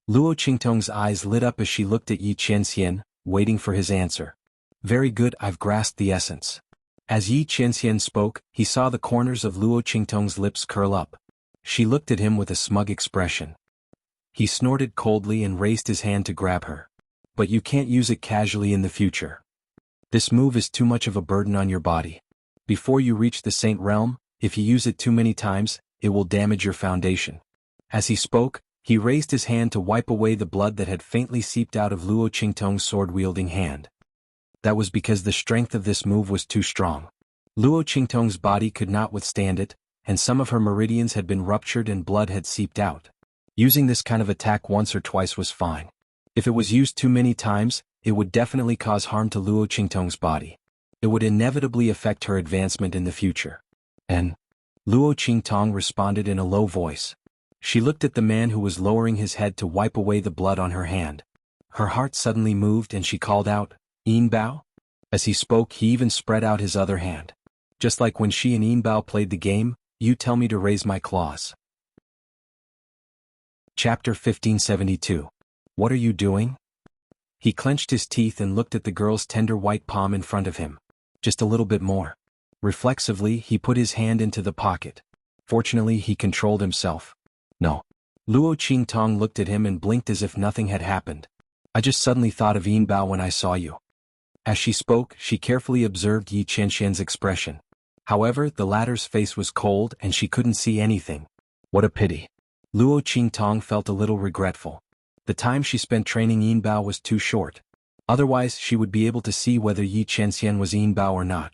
Luo Qingtong's eyes lit up as she looked at Yi Qianxian, waiting for his answer. "Very good, I've grasped the essence." As Yi Qianxian spoke, he saw the corners of Luo Qingtong's lips curl up. She looked at him with a smug expression. He snorted coldly and raised his hand to grab her. "But you can't use it casually in the future. This move is too much of a burden on your body. Before you reach the Saint Realm, if you use it too many times, it will damage your foundation." As he spoke, he raised his hand to wipe away the blood that had faintly seeped out of Luo Qingtong's sword-wielding hand. That was because the strength of this move was too strong. Luo Qingtong's body could not withstand it, and some of her meridians had been ruptured and blood had seeped out. Using this kind of attack once or twice was fine. If it was used too many times, it would definitely cause harm to Luo Qingtong's body. It would inevitably affect her advancement in the future. And Luo Qingtong responded in a low voice. She looked at the man who was lowering his head to wipe away the blood on her hand. Her heart suddenly moved and she called out, "Yin Bao?" As he spoke, he even spread out his other hand. Just like when she and Yin Bao played the game, "You tell me to raise my claws." Chapter 1572. What are you doing? He clenched his teeth and looked at the girl's tender white palm in front of him. Just a little bit more. Reflexively, he put his hand into the pocket. Fortunately, he controlled himself. "No." Luo Qingtong looked at him and blinked as if nothing had happened. "I just suddenly thought of Yin Bao when I saw you." As she spoke, she carefully observed Yi Qianxian's expression. However, the latter's face was cold and she couldn't see anything. What a pity. Luo Qingtong felt a little regretful. The time she spent training Yin Bao was too short. Otherwise, she would be able to see whether Yi Qianxian was Yin Bao or not.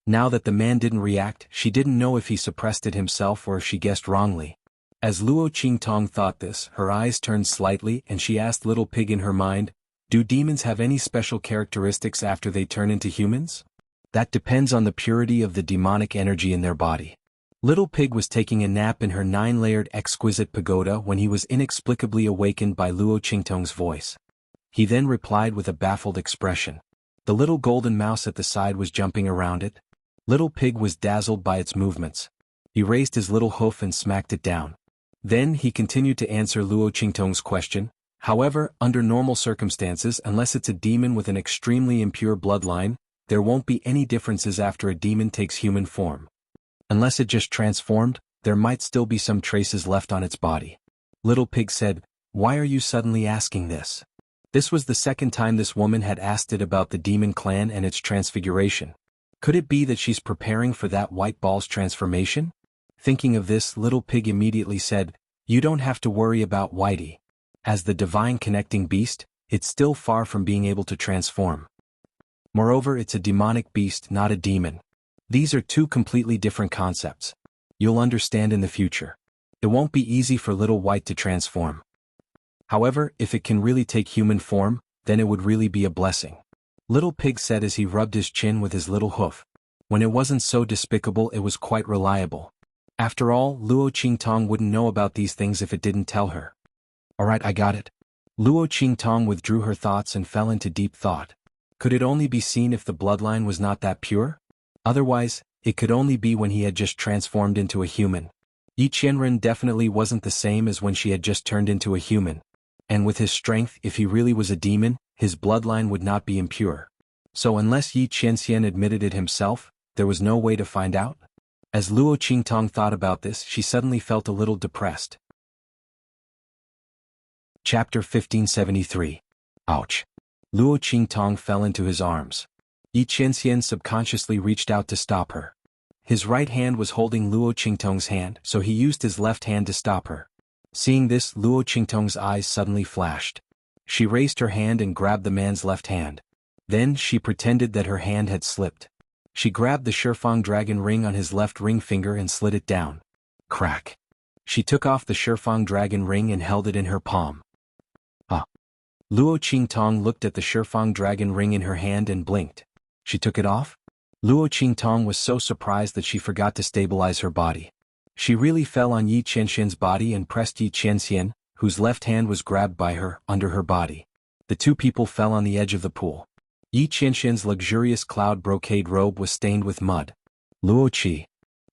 Now that the man didn't react, she didn't know if he suppressed it himself or if she guessed wrongly. As Luo Qingtong thought this, her eyes turned slightly and she asked Little Pig in her mind, "Do demons have any special characteristics after they turn into humans?" "That depends on the purity of the demonic energy in their body." Little Pig was taking a nap in her 9-layered exquisite pagoda when he was inexplicably awakened by Luo Qingtong's voice. He then replied with a baffled expression. The little golden mouse at the side was jumping around it. Little Pig was dazzled by its movements. He raised his little hoof and smacked it down. Then he continued to answer Luo Qingtong's question. "However, under normal circumstances, unless it's a demon with an extremely impure bloodline, there won't be any differences after a demon takes human form. Unless it just transformed, there might still be some traces left on its body." Little Pig said, "Why are you suddenly asking this?" This was the second time this woman had asked it about the demon clan and its transfiguration. Could it be that she's preparing for that white ball's transformation? Thinking of this, Little Pig immediately said, "You don't have to worry about Whitey. As the divine connecting beast, it's still far from being able to transform. Moreover, it's a demonic beast, not a demon. These are two completely different concepts. You'll understand in the future. It won't be easy for Little White to transform. However, if it can really take human form, then it would really be a blessing," Little Pig said as he rubbed his chin with his little hoof. When it wasn't so despicable, it was quite reliable. After all, Luo Qingtong wouldn't know about these things if it didn't tell her. Alright, I got it. Luo Qingtong withdrew her thoughts and fell into deep thought. Could it only be seen if the bloodline was not that pure? Otherwise, it could only be when he had just transformed into a human. Yi Qianren definitely wasn't the same as when she had just turned into a human. And with his strength, if he really was a demon, his bloodline would not be impure. So unless Yi Qianxian admitted it himself, there was no way to find out? As Luo Qingtong thought about this, she suddenly felt a little depressed. Chapter 1573. Ouch. Luo Qingtong fell into his arms. Yi Qianxian subconsciously reached out to stop her. His right hand was holding Luo Qingtong's hand, so he used his left hand to stop her. Seeing this, Luo Qingtong's eyes suddenly flashed. She raised her hand and grabbed the man's left hand. Then she pretended that her hand had slipped. She grabbed the Shifang dragon ring on his left ring finger and slid it down. Crack. She took off the Shifang dragon ring and held it in her palm. Luo Qingtong looked at the Shifang dragon ring in her hand and blinked. She took it off? Luo Qingtong was so surprised that she forgot to stabilize her body. She really fell on Yi Qianxian's body and pressed Yi Qianxian, whose left hand was grabbed by her, under her body. The two people fell on the edge of the pool. Yi Qianxian's luxurious cloud brocade robe was stained with mud. Luo Qi.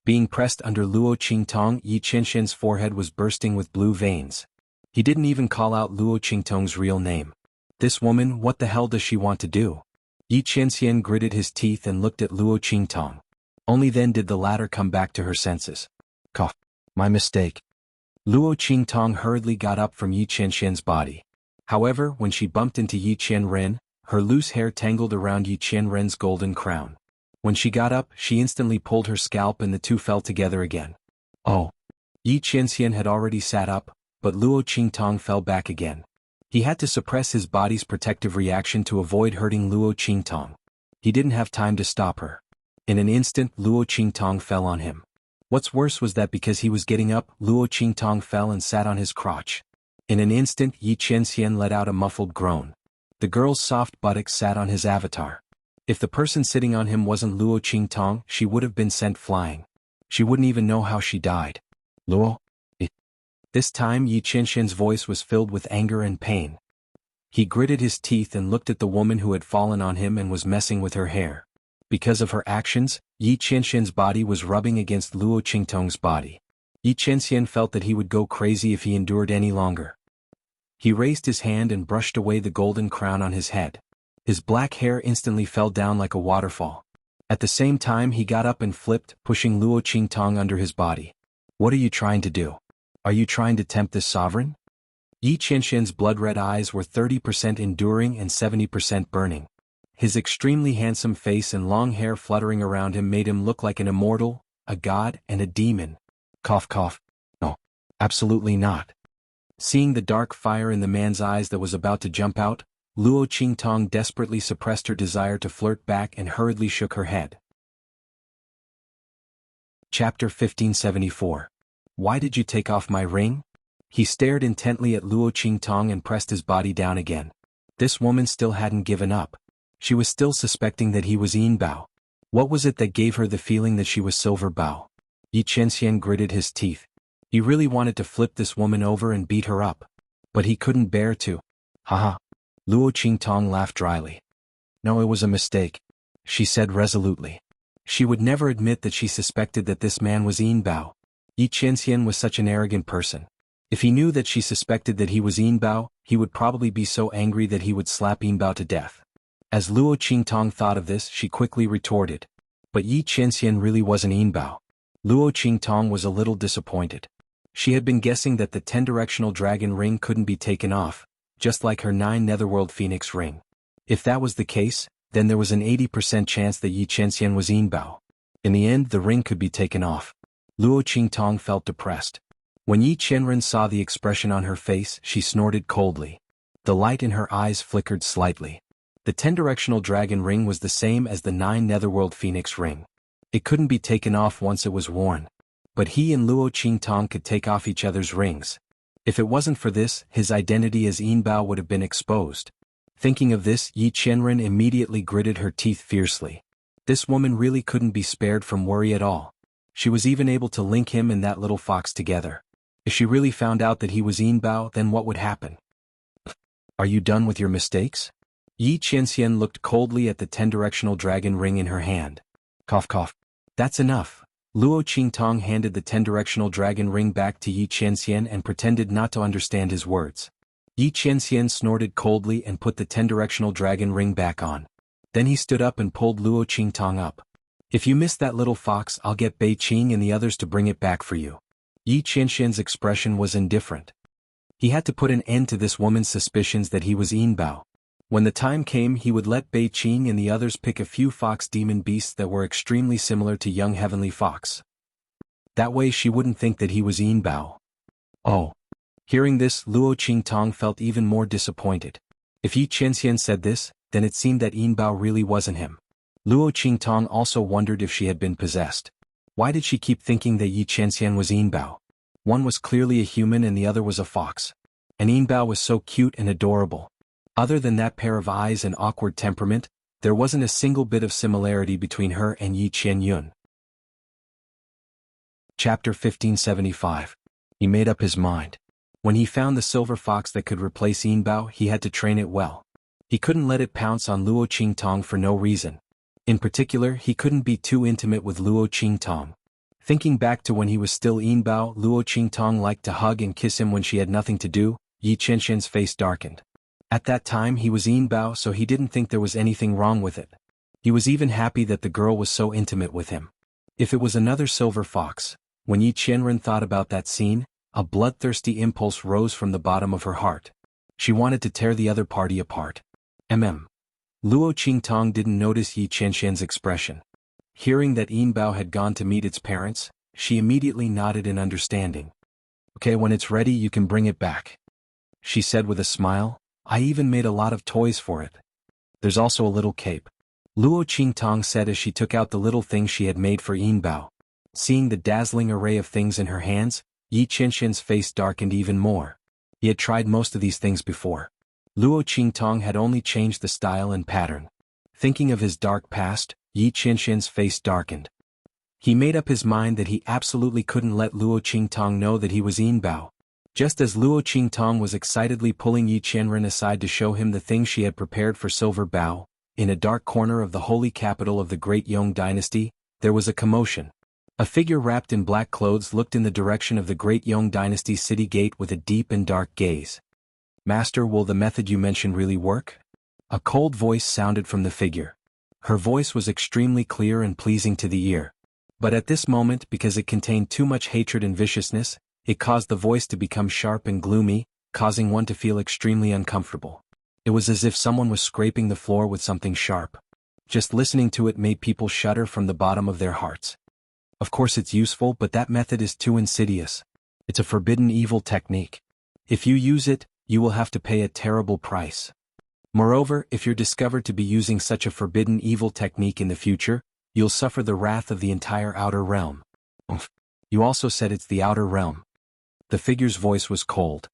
Being pressed under Luo Qingtong, Yi Qianxian's forehead was bursting with blue veins. He didn't even call out Luo Qingtong's real name. This woman, what the hell does she want to do? Yi Qianxian gritted his teeth and looked at Luo Qingtong. Only then did the latter come back to her senses. Cough. My mistake. Luo Qingtong hurriedly got up from Yi Qianxian's body. However, when she bumped into Yi Qianren, her loose hair tangled around Yi Qianren's golden crown. When she got up, she instantly pulled her scalp and the two fell together again. Oh. Yi Qianxian had already sat up, but Luo Qingtong fell back again. He had to suppress his body's protective reaction to avoid hurting Luo Qingtong. He didn't have time to stop her. In an instant, Luo Qingtong fell on him. What's worse was that because he was getting up, Luo Qingtong fell and sat on his crotch. In an instant, Yi Qianxian let out a muffled groan. The girl's soft buttocks sat on his avatar. If the person sitting on him wasn't Luo Qingtong, she would have been sent flying. She wouldn't even know how she died. Luo? This time Yi Qianxian's voice was filled with anger and pain. He gritted his teeth and looked at the woman who had fallen on him and was messing with her hair. Because of her actions, Yi Qianxian's body was rubbing against Luo Qingtong's body. Yi Qianxian felt that he would go crazy if he endured any longer. He raised his hand and brushed away the golden crown on his head. His black hair instantly fell down like a waterfall. At the same time he got up and flipped, pushing Luo Qingtong under his body. What are you trying to do? Are you trying to tempt this sovereign? Yi Qianxian's blood-red eyes were 30% enduring and 70% burning. His extremely handsome face and long hair fluttering around him made him look like an immortal, a god, and a demon. Cough cough. No. Absolutely not. Seeing the dark fire in the man's eyes that was about to jump out, Luo Qingtong desperately suppressed her desire to flirt back and hurriedly shook her head. Chapter 1574. Why did you take off my ring? He stared intently at Luo Qingtong and pressed his body down again. This woman still hadn't given up. She was still suspecting that he was Yin Bao. What was it that gave her the feeling that she was Silver Bao? Yi Qianxian gritted his teeth. He really wanted to flip this woman over and beat her up. But he couldn't bear to. Haha. Luo Qingtong laughed dryly. No, it was a mistake, she said resolutely. She would never admit that she suspected that this man was Yin Bao. Yi Qianxian was such an arrogant person. If he knew that she suspected that he was Yin Bao, he would probably be so angry that he would slap Yin Bao to death. As Luo Qingtong thought of this, she quickly retorted. But Yi Qianxian really wasn't Yin Bao. Luo Qingtong was a little disappointed. She had been guessing that the 10-directional dragon ring couldn't be taken off, just like her 9 Netherworld Phoenix ring. If that was the case, then there was an 80% chance that Yi Qianxian was Yin Bao. In the end, the ring could be taken off. Luo Qingtong felt depressed. When Yi Qianren saw the expression on her face, she snorted coldly. The light in her eyes flickered slightly. The 10-directional dragon ring was the same as the 9 Netherworld Phoenix ring. It couldn't be taken off once it was worn. But he and Luo Qingtong could take off each other's rings. If it wasn't for this, his identity as Yin Bao would have been exposed. Thinking of this, Yi Qianren immediately gritted her teeth fiercely. This woman really couldn't be spared from worry at all. She was even able to link him and that little fox together. If she really found out that he was Yinbao, then what would happen? Are you done with your mistakes? Yi Qianxian looked coldly at the 10-directional dragon ring in her hand. Cough cough. That's enough. Luo Qingtong handed the 10-directional dragon ring back to Yi Qianxian and pretended not to understand his words. Yi Qianxian snorted coldly and put the 10-directional dragon ring back on. Then he stood up and pulled Luo Qingtong up. If you miss that little fox, I'll get Bei Qing and the others to bring it back for you. Yi Qianxian's expression was indifferent. He had to put an end to this woman's suspicions that he was Yinbao. When the time came, he would let Bei Qing and the others pick a few fox demon beasts that were extremely similar to young heavenly fox. That way she wouldn't think that he was Yinbao. Oh. Hearing this, Luo Qingtong felt even more disappointed. If Yi Qianxian said this, then it seemed that Yinbao really wasn't him. Luo Qingtong also wondered if she had been possessed. Why did she keep thinking that Yi Qianxian was Yinbao? One was clearly a human and the other was a fox. And Yinbao was so cute and adorable. Other than that pair of eyes and awkward temperament, there wasn't a single bit of similarity between her and Yi Qianyun. Chapter 1575. He made up his mind. When he found the silver fox that could replace Yinbao, he had to train it well. He couldn't let it pounce on Luo Qingtong for no reason. In particular, he couldn't be too intimate with Luo Qingtong. Thinking back to when he was still Yinbao, Luo Qingtong liked to hug and kiss him when she had nothing to do. Yi Qianxian's face darkened. At that time he was Yinbao, so he didn't think there was anything wrong with it. He was even happy that the girl was so intimate with him. If it was another silver fox, when Yi Qianren thought about that scene, a bloodthirsty impulse rose from the bottom of her heart. She wanted to tear the other party apart. Luo Qingtong didn't notice Yi Qianxian's expression. Hearing that Yinbao had gone to meet its parents, she immediately nodded in understanding. Okay, when it's ready you can bring it back, she said with a smile. I even made a lot of toys for it. There's also a little cape, Luo Qingtong said as she took out the little thing she had made for Yinbao. Seeing the dazzling array of things in her hands, Yi Qianxian's face darkened even more. He had tried most of these things before. Luo Qingtong had only changed the style and pattern. Thinking of his dark past, Yi Qianxian's face darkened. He made up his mind that he absolutely couldn't let Luo Qingtong know that he was Yinbao. Just as Luo Qingtong was excitedly pulling Yi Qianren aside to show him the things she had prepared for Silver Bao, in a dark corner of the holy capital of the Great Yong dynasty, there was a commotion. A figure wrapped in black clothes looked in the direction of the Great Yong dynasty city gate with a deep and dark gaze. Master, will the method you mentioned really work? A cold voice sounded from the figure. Her voice was extremely clear and pleasing to the ear. But at this moment, because it contained too much hatred and viciousness, it caused the voice to become sharp and gloomy, causing one to feel extremely uncomfortable. It was as if someone was scraping the floor with something sharp. Just listening to it made people shudder from the bottom of their hearts. Of course it's useful, but that method is too insidious. It's a forbidden evil technique. If you use it, you will have to pay a terrible price. Moreover, if you're discovered to be using such a forbidden evil technique in the future, you'll suffer the wrath of the entire outer realm. You also said it's the outer realm. The figure's voice was cold.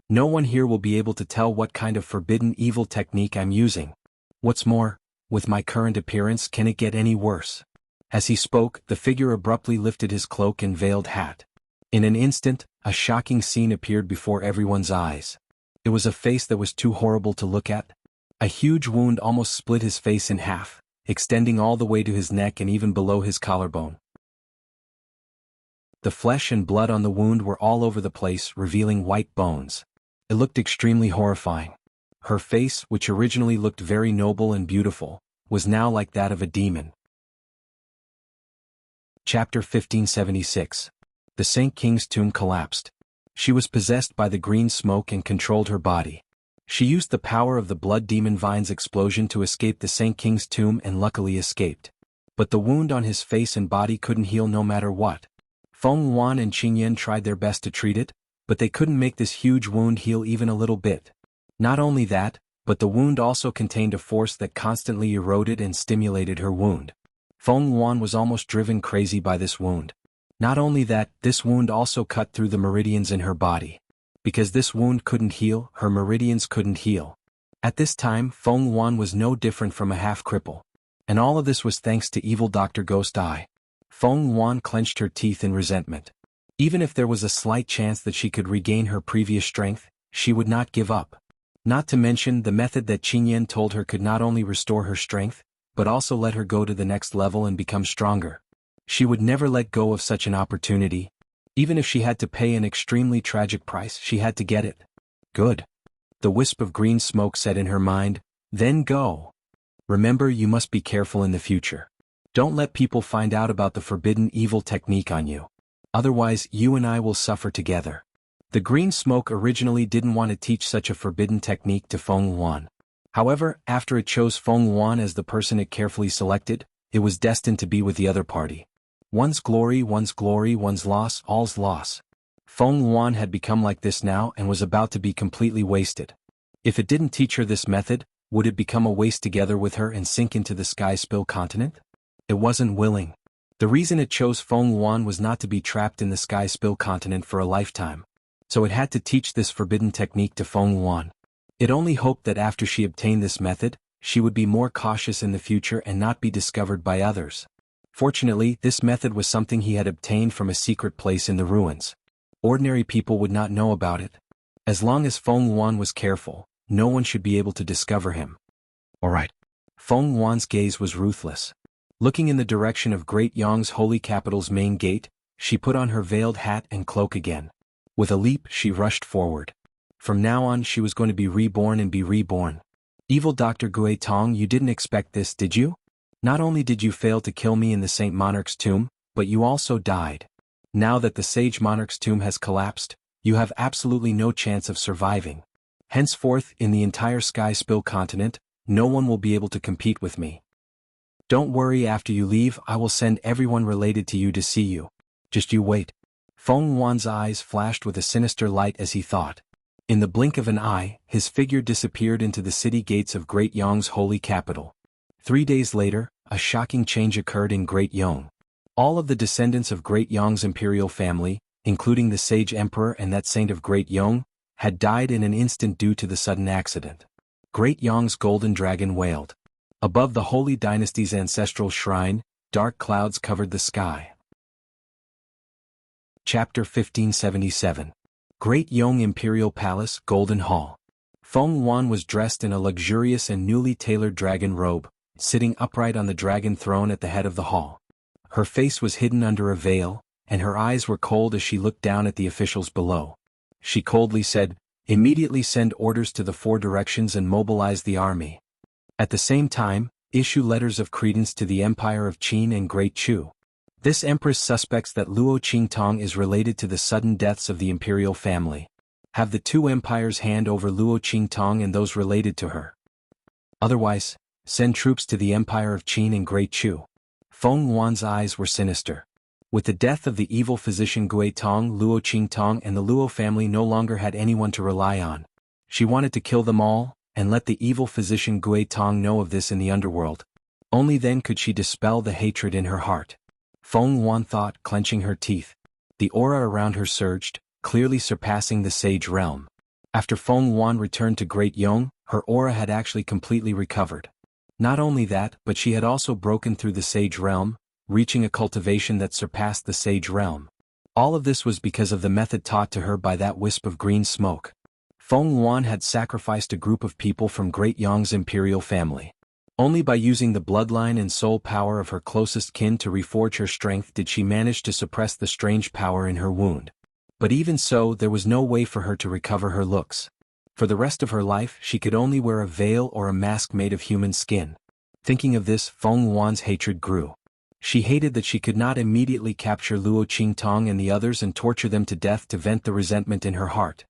No one here will be able to tell what kind of forbidden evil technique I'm using. What's more, with my current appearance, can it get any worse? As he spoke, the figure abruptly lifted his cloak and veiled hat. In an instant, a shocking scene appeared before everyone's eyes. It was a face that was too horrible to look at. A huge wound almost split his face in half, extending all the way to his neck and even below his collarbone. The flesh and blood on the wound were all over the place, revealing white bones. It looked extremely horrifying. Her face, which originally looked very noble and beautiful, was now like that of a demon. Chapter 1576. The Saint King's tomb collapsed. She was possessed by the green smoke and controlled her body. She used the power of the blood demon vine's explosion to escape the Saint King's tomb and luckily escaped. But the wound on his face and body couldn't heal no matter what. Feng Yuan and Qingyan tried their best to treat it, but they couldn't make this huge wound heal even a little bit. Not only that, but the wound also contained a force that constantly eroded and stimulated her wound. Feng Yuan was almost driven crazy by this wound. Not only that, this wound also cut through the meridians in her body. Because this wound couldn't heal, her meridians couldn't heal. At this time, Feng Yuan was no different from a half-cripple. And all of this was thanks to evil Dr. Ghost Eye. Feng Yuan clenched her teeth in resentment. Even if there was a slight chance that she could regain her previous strength, she would not give up. Not to mention the method that Qingyan told her could not only restore her strength, but also let her go to the next level and become stronger. She would never let go of such an opportunity. Even if she had to pay an extremely tragic price, she had to get it. Good. The wisp of green smoke said in her mind, then go. Remember, you must be careful in the future. Don't let people find out about the forbidden evil technique on you. Otherwise, you and I will suffer together. The green smoke originally didn't want to teach such a forbidden technique to Feng Yuan. However, after it chose Feng Yuan as the person it carefully selected, it was destined to be with the other party. One's glory, one's loss, all's loss. Feng Yuan had become like this now and was about to be completely wasted. If it didn't teach her this method, would it become a waste together with her and sink into the sky spill continent? It wasn't willing. The reason it chose Feng Yuan was not to be trapped in the sky spill continent for a lifetime. So it had to teach this forbidden technique to Feng Yuan. It only hoped that after she obtained this method, she would be more cautious in the future and not be discovered by others. Fortunately, this method was something he had obtained from a secret place in the ruins. Ordinary people would not know about it. As long as Feng Yuan was careful, no one should be able to discover him. Alright. Feng Yuan's gaze was ruthless. Looking in the direction of Great Yong's holy capital's main gate, she put on her veiled hat and cloak again. With a leap, she rushed forward. From now on, she was going to be reborn and be reborn. Evil Dr. Gui Tong, you didn't expect this, did you? Not only did you fail to kill me in the Saint Monarch's tomb, but you also died. Now that the Sage Monarch's tomb has collapsed, you have absolutely no chance of surviving. Henceforth, in the entire Sky Spill continent, no one will be able to compete with me. Don't worry, after you leave, I will send everyone related to you to see you. Just you wait. Feng Yuan's eyes flashed with a sinister light as he thought. In the blink of an eye, his figure disappeared into the city gates of Great Yong's holy capital. 3 days later, a shocking change occurred in Great Yong. All of the descendants of Great Yong's imperial family, including the sage emperor and that saint of Great Yong, had died in an instant due to the sudden accident. Great Yong's golden dragon wailed. Above the holy dynasty's ancestral shrine, dark clouds covered the sky. Chapter 1577. Great Yong Imperial Palace, Golden Hall. Feng Yuan was dressed in a luxurious and newly tailored dragon robe, sitting upright on the dragon throne at the head of the hall. Her face was hidden under a veil, and her eyes were cold as she looked down at the officials below. She coldly said, "Immediately send orders to the 4 directions and mobilize the army. At the same time, issue letters of credence to the Empire of Qin and Great Chu. This empress suspects that Luo Qingtong is related to the sudden deaths of the imperial family. Have the 2 empires hand over Luo Qingtong and those related to her. Otherwise, send troops to the Empire of Qin and Great Chu." Feng Yuan's eyes were sinister. With the death of the evil physician Gui Tong, Luo Qingtong and the Luo family no longer had anyone to rely on. She wanted to kill them all, and let the evil physician Gui Tong know of this in the underworld. Only then could she dispel the hatred in her heart. Feng Yuan thought, clenching her teeth. The aura around her surged, clearly surpassing the sage realm. After Feng Yuan returned to Great Yong, her aura had actually completely recovered. Not only that, but she had also broken through the sage realm, reaching a cultivation that surpassed the sage realm. All of this was because of the method taught to her by that wisp of green smoke. Feng Yuan had sacrificed a group of people from Great Yong's imperial family. Only by using the bloodline and soul power of her closest kin to reforge her strength did she manage to suppress the strange power in her wound. But even so, there was no way for her to recover her looks. For the rest of her life, she could only wear a veil or a mask made of human skin. Thinking of this, Feng Yuan's hatred grew. She hated that she could not immediately capture Luo Qingtong and the others and torture them to death to vent the resentment in her heart.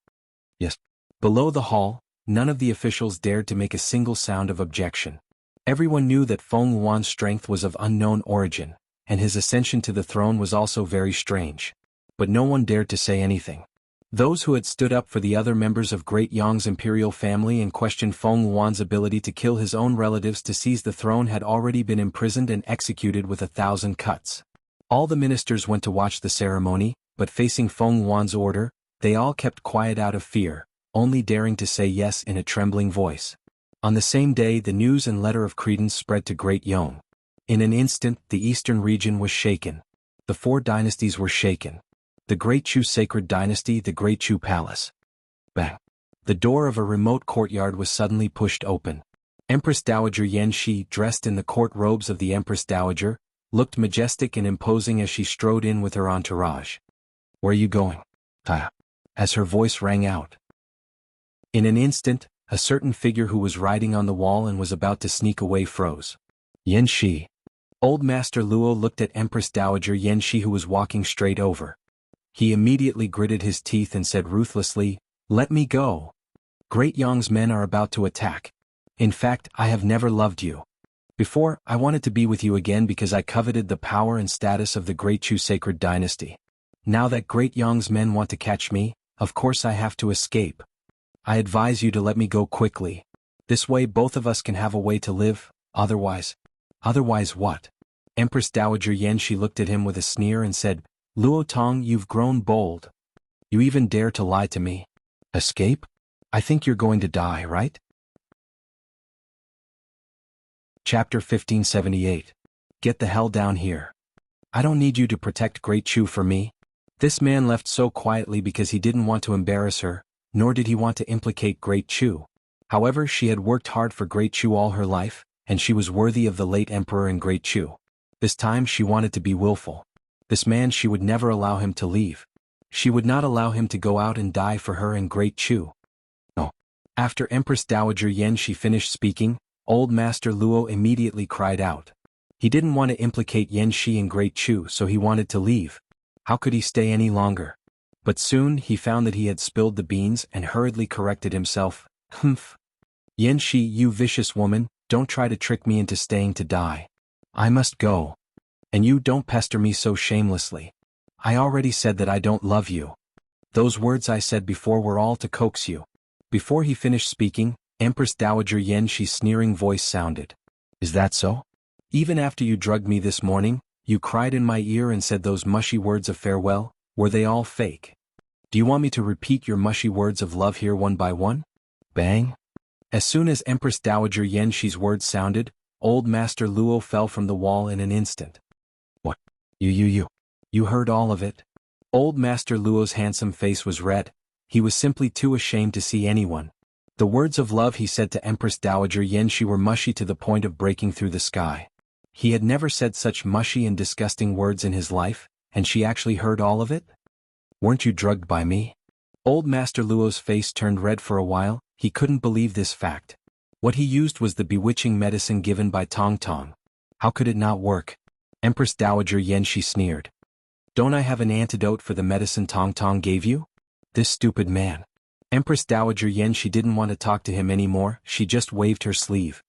Yes. Below the hall, none of the officials dared to make a single sound of objection. Everyone knew that Feng Yuan's strength was of unknown origin, and his ascension to the throne was also very strange. But no one dared to say anything. Those who had stood up for the other members of Great Yong's imperial family and questioned Feng Yuan's ability to kill his own relatives to seize the throne had already been imprisoned and executed with 1,000 cuts. All the ministers went to watch the ceremony, but facing Feng Yuan's order, they all kept quiet out of fear, only daring to say yes in a trembling voice. On the same day, the news and letter of credence spread to Great Yong. In an instant, the eastern region was shaken. The four dynasties were shaken. The Great Chu Sacred Dynasty, the Great Chu Palace. Bang! The door of a remote courtyard was suddenly pushed open. Empress Dowager Yan Shi, dressed in the court robes of the Empress Dowager, looked majestic and imposing as she strode in with her entourage. "Where are you going?" As her voice rang out. In an instant, a certain figure who was riding on the wall and was about to sneak away froze. "Yan Shi." Old Master Luo looked at Empress Dowager Yan Shi, who was walking straight over. He immediately gritted his teeth and said ruthlessly, "Let me go. Great Yong's men are about to attack. In fact, I have never loved you. Before, I wanted to be with you again because I coveted the power and status of the Great Chu Sacred Dynasty. Now that Great Yong's men want to catch me, of course I have to escape. I advise you to let me go quickly. This way both of us can have a way to live, otherwise..." "Otherwise what?" Empress Dowager Yan Shi looked at him with a sneer and said, "Luo Tong, you've grown bold. You even dare to lie to me. Escape? I think you're going to die, right?" Chapter 1578. Get the hell down here. I don't need you to protect Great Chu for me. This man left so quietly because he didn't want to embarrass her, nor did he want to implicate Great Chu. However, she had worked hard for Great Chu all her life, and she was worthy of the late emperor and Great Chu. This time she wanted to be willful. This man, she would never allow him to leave. She would not allow him to go out and die for her and Great Chu. No. After Empress Dowager Yan Shi finished speaking, Old Master Luo immediately cried out. He didn't want to implicate Yan Shi and Great Chu, so he wanted to leave. How could he stay any longer? But soon he found that he had spilled the beans and hurriedly corrected himself. "Humph. Yan Shi, you vicious woman, don't try to trick me into staying to die. I must go. And you don't pester me so shamelessly. I already said that I don't love you. Those words I said before were all to coax you." Before he finished speaking, Empress Dowager Yan Shi's sneering voice sounded. "Is that so? Even after you drugged me this morning, you cried in my ear and said those mushy words of farewell, were they all fake? Do you want me to repeat your mushy words of love here one by one?" Bang! As soon as Empress Dowager Yan Shi's words sounded, Old Master Luo fell from the wall in an instant. "What? You heard all of it?" Old Master Luo's handsome face was red. He was simply too ashamed to see anyone. The words of love he said to Empress Dowager Yan Shi were mushy to the point of breaking through the sky. He had never said such mushy and disgusting words in his life, and she actually heard all of it? "Weren't you drugged by me?" Old Master Luo's face turned red for a while. He couldn't believe this fact. What he used was the bewitching medicine given by Tong Tong. How could it not work? Empress Dowager Yan Shi sneered. "Don't I have an antidote for the medicine Tong Tong gave you?" This stupid man. Empress Dowager Yan Shi didn't want to talk to him anymore. She just waved her sleeve.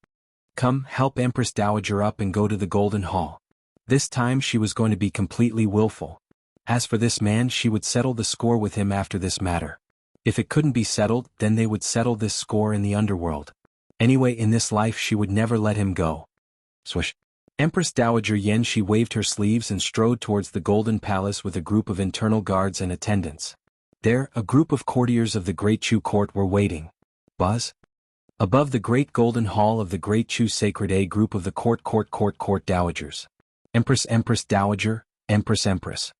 "Come, help Empress Dowager up and go to the Golden Hall." This time she was going to be completely willful. As for this man, she would settle the score with him after this matter. If it couldn't be settled, then they would settle this score in the underworld. Anyway, in this life she would never let him go. Swish. Empress Dowager Yan Shi waved her sleeves and strode towards the Golden Palace with a group of internal guards and attendants. There, a group of courtiers of the Great Chu Court were waiting. Buzz? Above the great golden hall of the Great Chu Sacred A group of the court dowagers. Empress Dowager, Empress.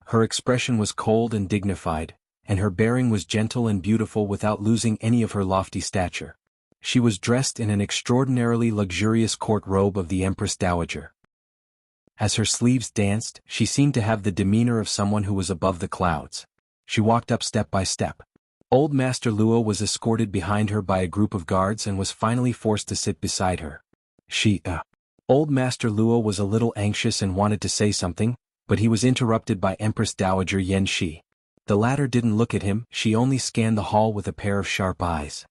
Her expression was cold and dignified, and her bearing was gentle and beautiful without losing any of her lofty stature. She was dressed in an extraordinarily luxurious court robe of the Empress Dowager. As her sleeves danced, she seemed to have the demeanor of someone who was above the clouds. She walked up step by step. Old Master Luo was escorted behind her by a group of guards and was finally forced to sit beside her. Old Master Luo was a little anxious and wanted to say something, but he was interrupted by Empress Dowager Yan Shi. The latter didn't look at him, she only scanned the hall with a pair of sharp eyes.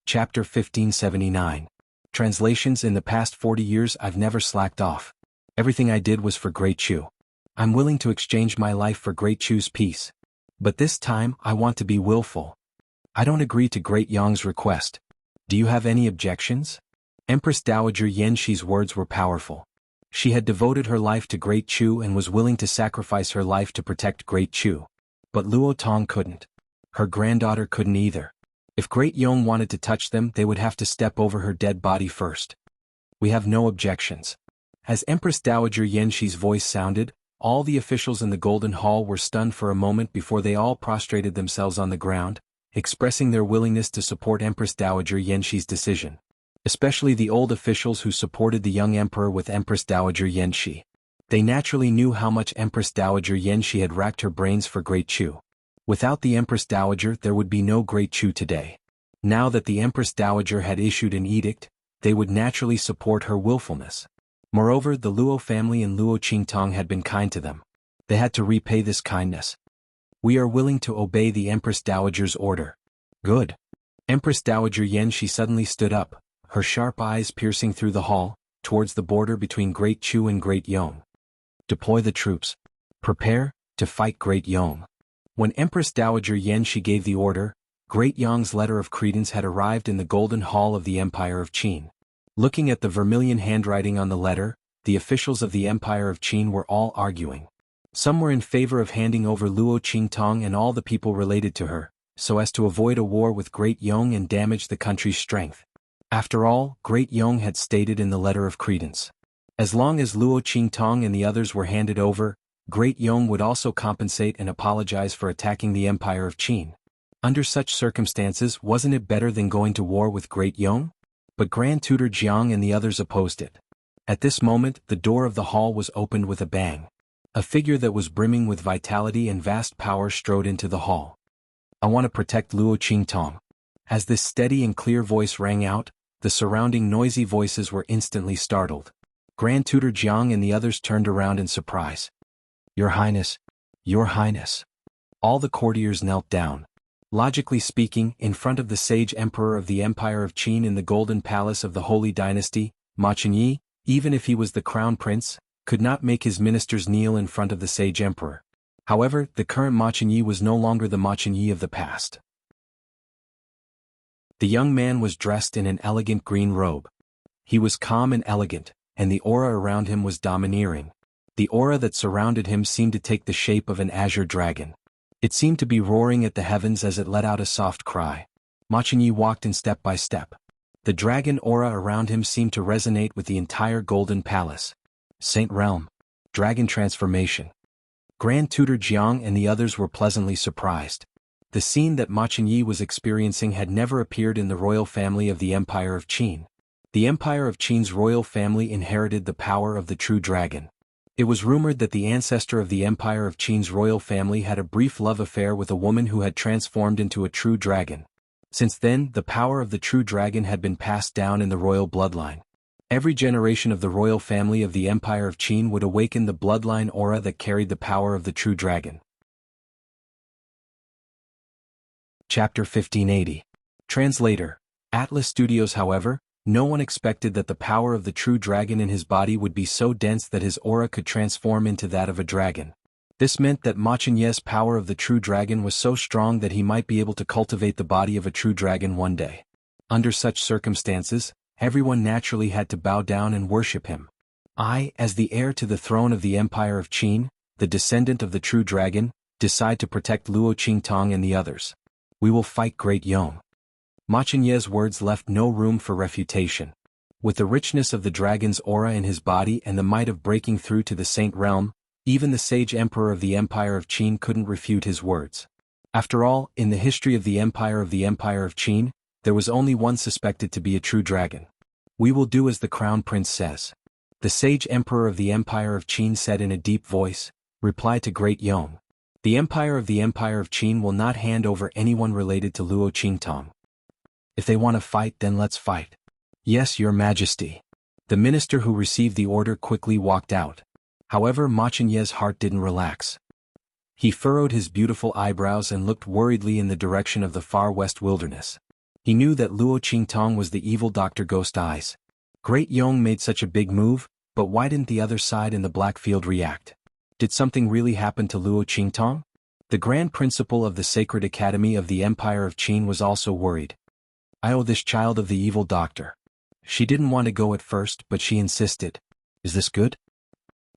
Chapter 1579. Translations. In the past 40 years I've never slacked off. Everything I did was for Great Chu. I'm willing to exchange my life for Great Chu's peace. But this time, I want to be willful. I don't agree to Great Yong's request. Do you have any objections? Empress Dowager Yan Shi's words were powerful. She had devoted her life to Great Chu and was willing to sacrifice her life to protect Great Chu. But Luo Tong couldn't. Her granddaughter couldn't either. If Great Yong wanted to touch them, they would have to step over her dead body first. We have no objections. As Empress Dowager Yenshi's voice sounded, all the officials in the Golden Hall were stunned for a moment before they all prostrated themselves on the ground, expressing their willingness to support Empress Dowager Yenshi's decision. Especially the old officials who supported the young emperor with Empress Dowager Yenshi. They naturally knew how much Empress Dowager Yenshi had racked her brains for Great Chu. Without the Empress Dowager there would be no Great Chu today. Now that the Empress Dowager had issued an edict, they would naturally support her willfulness. Moreover, the Luo family and Luo Qingtong had been kind to them. They had to repay this kindness. We are willing to obey the Empress Dowager's order. Good. Empress Dowager Yenshi suddenly stood up, her sharp eyes piercing through the hall, towards the border between Great Chu and Great Yong. Deploy the troops. Prepare to fight Great Yong. When Empress Dowager Yenshi gave the order, Great Yong's letter of credence had arrived in the Golden Hall of the Empire of Qin. Looking at the vermilion handwriting on the letter, the officials of the Empire of Qin were all arguing. Some were in favor of handing over Luo Qingtong and all the people related to her, so as to avoid a war with Great Yong and damage the country's strength. After all, Great Yong had stated in the letter of credence. As long as Luo Qingtong and the others were handed over, Great Yong would also compensate and apologize for attacking the Empire of Qin. Under such circumstances, wasn't it better than going to war with Great Yong? But Grand Tutor Jiang and the others opposed it. At this moment, the door of the hall was opened with a bang. A figure that was brimming with vitality and vast power strode into the hall. I want to protect Luo Qingtong. As this steady and clear voice rang out, the surrounding noisy voices were instantly startled. Grand Tutor Jiang and the others turned around in surprise. Your Highness! Your Highness! All the courtiers knelt down. Logically speaking, in front of the sage emperor of the Empire of Qin in the Golden Palace of the Holy Dynasty, Ma Chunyi, even if he was the crown prince, could not make his ministers kneel in front of the sage emperor. However, the current Ma Chunyi was no longer the Ma Chunyi of the past. The young man was dressed in an elegant green robe. He was calm and elegant, and the aura around him was domineering. The aura that surrounded him seemed to take the shape of an azure dragon. It seemed to be roaring at the heavens as it let out a soft cry. Ma Chunyi walked in step by step. The dragon aura around him seemed to resonate with the entire Golden Palace. Saint Realm. Dragon transformation. Grand Tutor Jiang and the others were pleasantly surprised. The scene that Ma Chunyi was experiencing had never appeared in the royal family of the Empire of Qin. The Empire of Qin's royal family inherited the power of the true dragon. It was rumored that the ancestor of the Empire of Qin's royal family had a brief love affair with a woman who had transformed into a true dragon. Since then, the power of the true dragon had been passed down in the royal bloodline. Every generation of the royal family of the Empire of Qin would awaken the bloodline aura that carried the power of the true dragon. Chapter 1580. Translator. Atlas Studios. However, no one expected that the power of the true dragon in his body would be so dense that his aura could transform into that of a dragon. This meant that Ma Chunyi's power of the true dragon was so strong that he might be able to cultivate the body of a true dragon one day. Under such circumstances, everyone naturally had to bow down and worship him. I, as the heir to the throne of the Empire of Qin, the descendant of the true dragon, decide to protect Luo Qingtong and the others. We will fight Great Yong. Ma Chunyi's words left no room for refutation. With the richness of the dragon's aura in his body and the might of breaking through to the Saint Realm, even the sage emperor of the Empire of Qin couldn't refute his words. After all, in the history of the Empire of Qin, there was only one suspected to be a true dragon. We will do as the crown prince says. The sage emperor of the Empire of Qin said in a deep voice, reply to Great Yong. The Empire of Qin will not hand over anyone related to Luo Qingtong. If they want to fight, then let's fight. Yes, Your Majesty. The minister who received the order quickly walked out. However, Ma Chunyi's heart didn't relax. He furrowed his beautiful eyebrows and looked worriedly in the direction of the far west wilderness. He knew that Luo Qingtong was the evil Dr. Ghost Eyes. Great Yong made such a big move, but why didn't the other side in the Black Field react? Did something really happen to Luo Qingtong? The Grand Principal of the Sacred Academy of the Empire of Qin was also worried. I owe this child of the evil doctor. She didn't want to go at first, but she insisted. Is this good?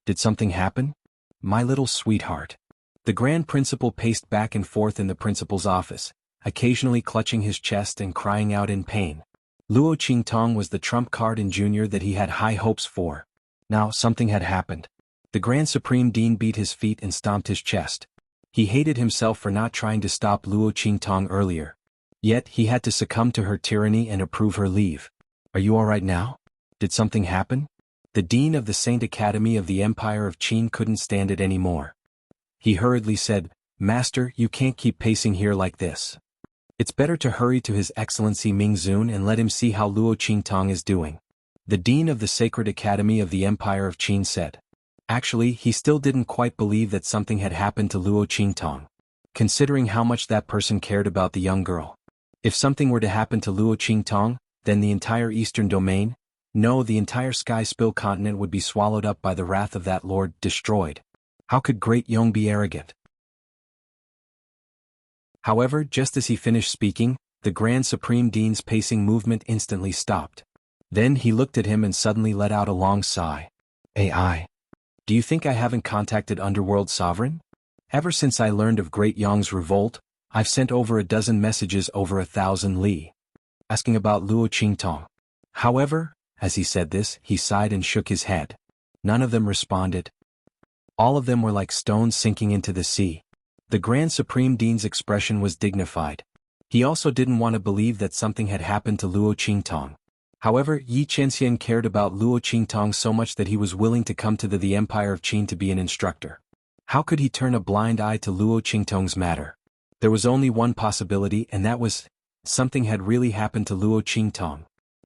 Did something happen? My little sweetheart. The Grand Principal paced back and forth in the principal's office, occasionally clutching his chest and crying out in pain. Luo Qingtong was the trump card in junior that he had high hopes for. Now something had happened. The Grand Supreme Dean beat his feet and stomped his chest. He hated himself for not trying to stop Luo Qingtong earlier. Yet he had to succumb to her tyranny and approve her leave. Are you all right now? Did something happen? The dean of the Saint Academy of the Empire of Qin couldn't stand it anymore. He hurriedly said, "Master, you can't keep pacing here like this. It's better to hurry to His Excellency Mingzun and let him see how Luo Qingtong is doing." The dean of the Sacred Academy of the Empire of Qin said. Actually, he still didn't quite believe that something had happened to Luo Qingtong, considering how much that person cared about the young girl. If something were to happen to Luo Qingtong, then the entire eastern domain, no, the entire Sky Spill continent would be swallowed up by the wrath of that lord, destroyed. How could Great Yong be arrogant? However, just as he finished speaking, the Grand Supreme Dean's pacing movement instantly stopped. Then he looked at him and suddenly let out a long sigh. "AI. Do you think I haven't contacted Underworld Sovereign? Ever since I learned of Great Yong's revolt, I've sent over a dozen messages over 1,000 li, asking about Luo Qingtong." However, as he said this, he sighed and shook his head. None of them responded. All of them were like stones sinking into the sea. The Grand Supreme Dean's expression was dignified. He also didn't want to believe that something had happened to Luo Qingtong. However, Yi Chenxian cared about Luo Qingtong so much that he was willing to come to the Empire of Qin to be an instructor. How could he turn a blind eye to Luo Qingtong's matter? There was only one possibility, and that was, something had really happened to Luo Qingtong.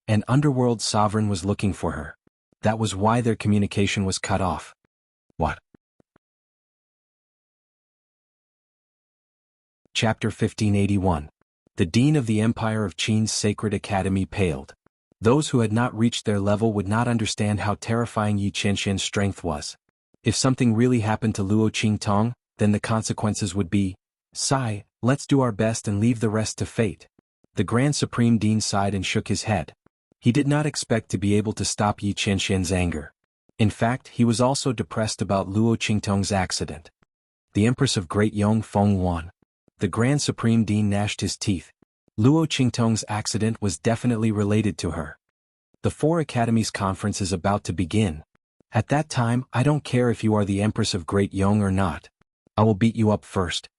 An underworld sovereign was looking for her. That was why their communication was cut off. What? Chapter 1581. The Dean of the Empire of Qin's Sacred Academy paled. Those who had not reached their level would not understand how terrifying Yi Chenxian's strength was. If something really happened to Luo Qingtong, then the consequences would be, "Sigh, let's do our best and leave the rest to fate." The Grand Supreme Dean sighed and shook his head. He did not expect to be able to stop Yi Chenxian's anger. In fact, he was also depressed about Luo Qingtong's accident. The Empress of Great Yong Feng Wan. The Grand Supreme Dean gnashed his teeth. Luo Qingtong's accident was definitely related to her. The Four Academies Conference is about to begin. At that time, I don't care if you are the Empress of Great Yong or not. I will beat you up first.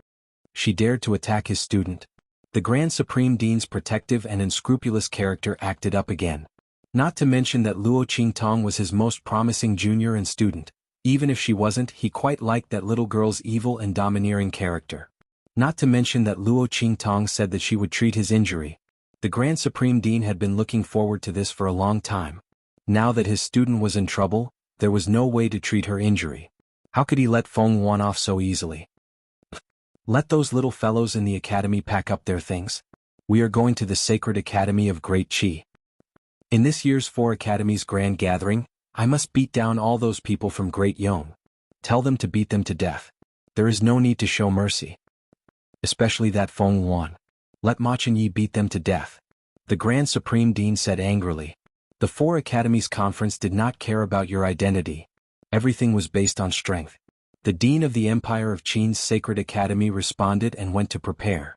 She dared to attack his student. The Grand Supreme Dean's protective and unscrupulous character acted up again. Not to mention that Luo Qingtong was his most promising junior and student. Even if she wasn't, he quite liked that little girl's evil and domineering character. Not to mention that Luo Qingtong said that she would treat his injury. The Grand Supreme Dean had been looking forward to this for a long time. Now that his student was in trouble, there was no way to treat her injury. How could he let Feng Wan off so easily? Let those little fellows in the academy pack up their things. We are going to the Sacred Academy of Great Qi. In this year's Four Academies Grand Gathering, I must beat down all those people from Great Yong. Tell them to beat them to death. There is no need to show mercy. Especially that Feng Wan. Let Ma Chenyi beat them to death. The Grand Supreme Dean said angrily. The Four Academies Conference did not care about your identity. Everything was based on strength. The Dean of the Empire of Qin's Sacred Academy responded and went to prepare.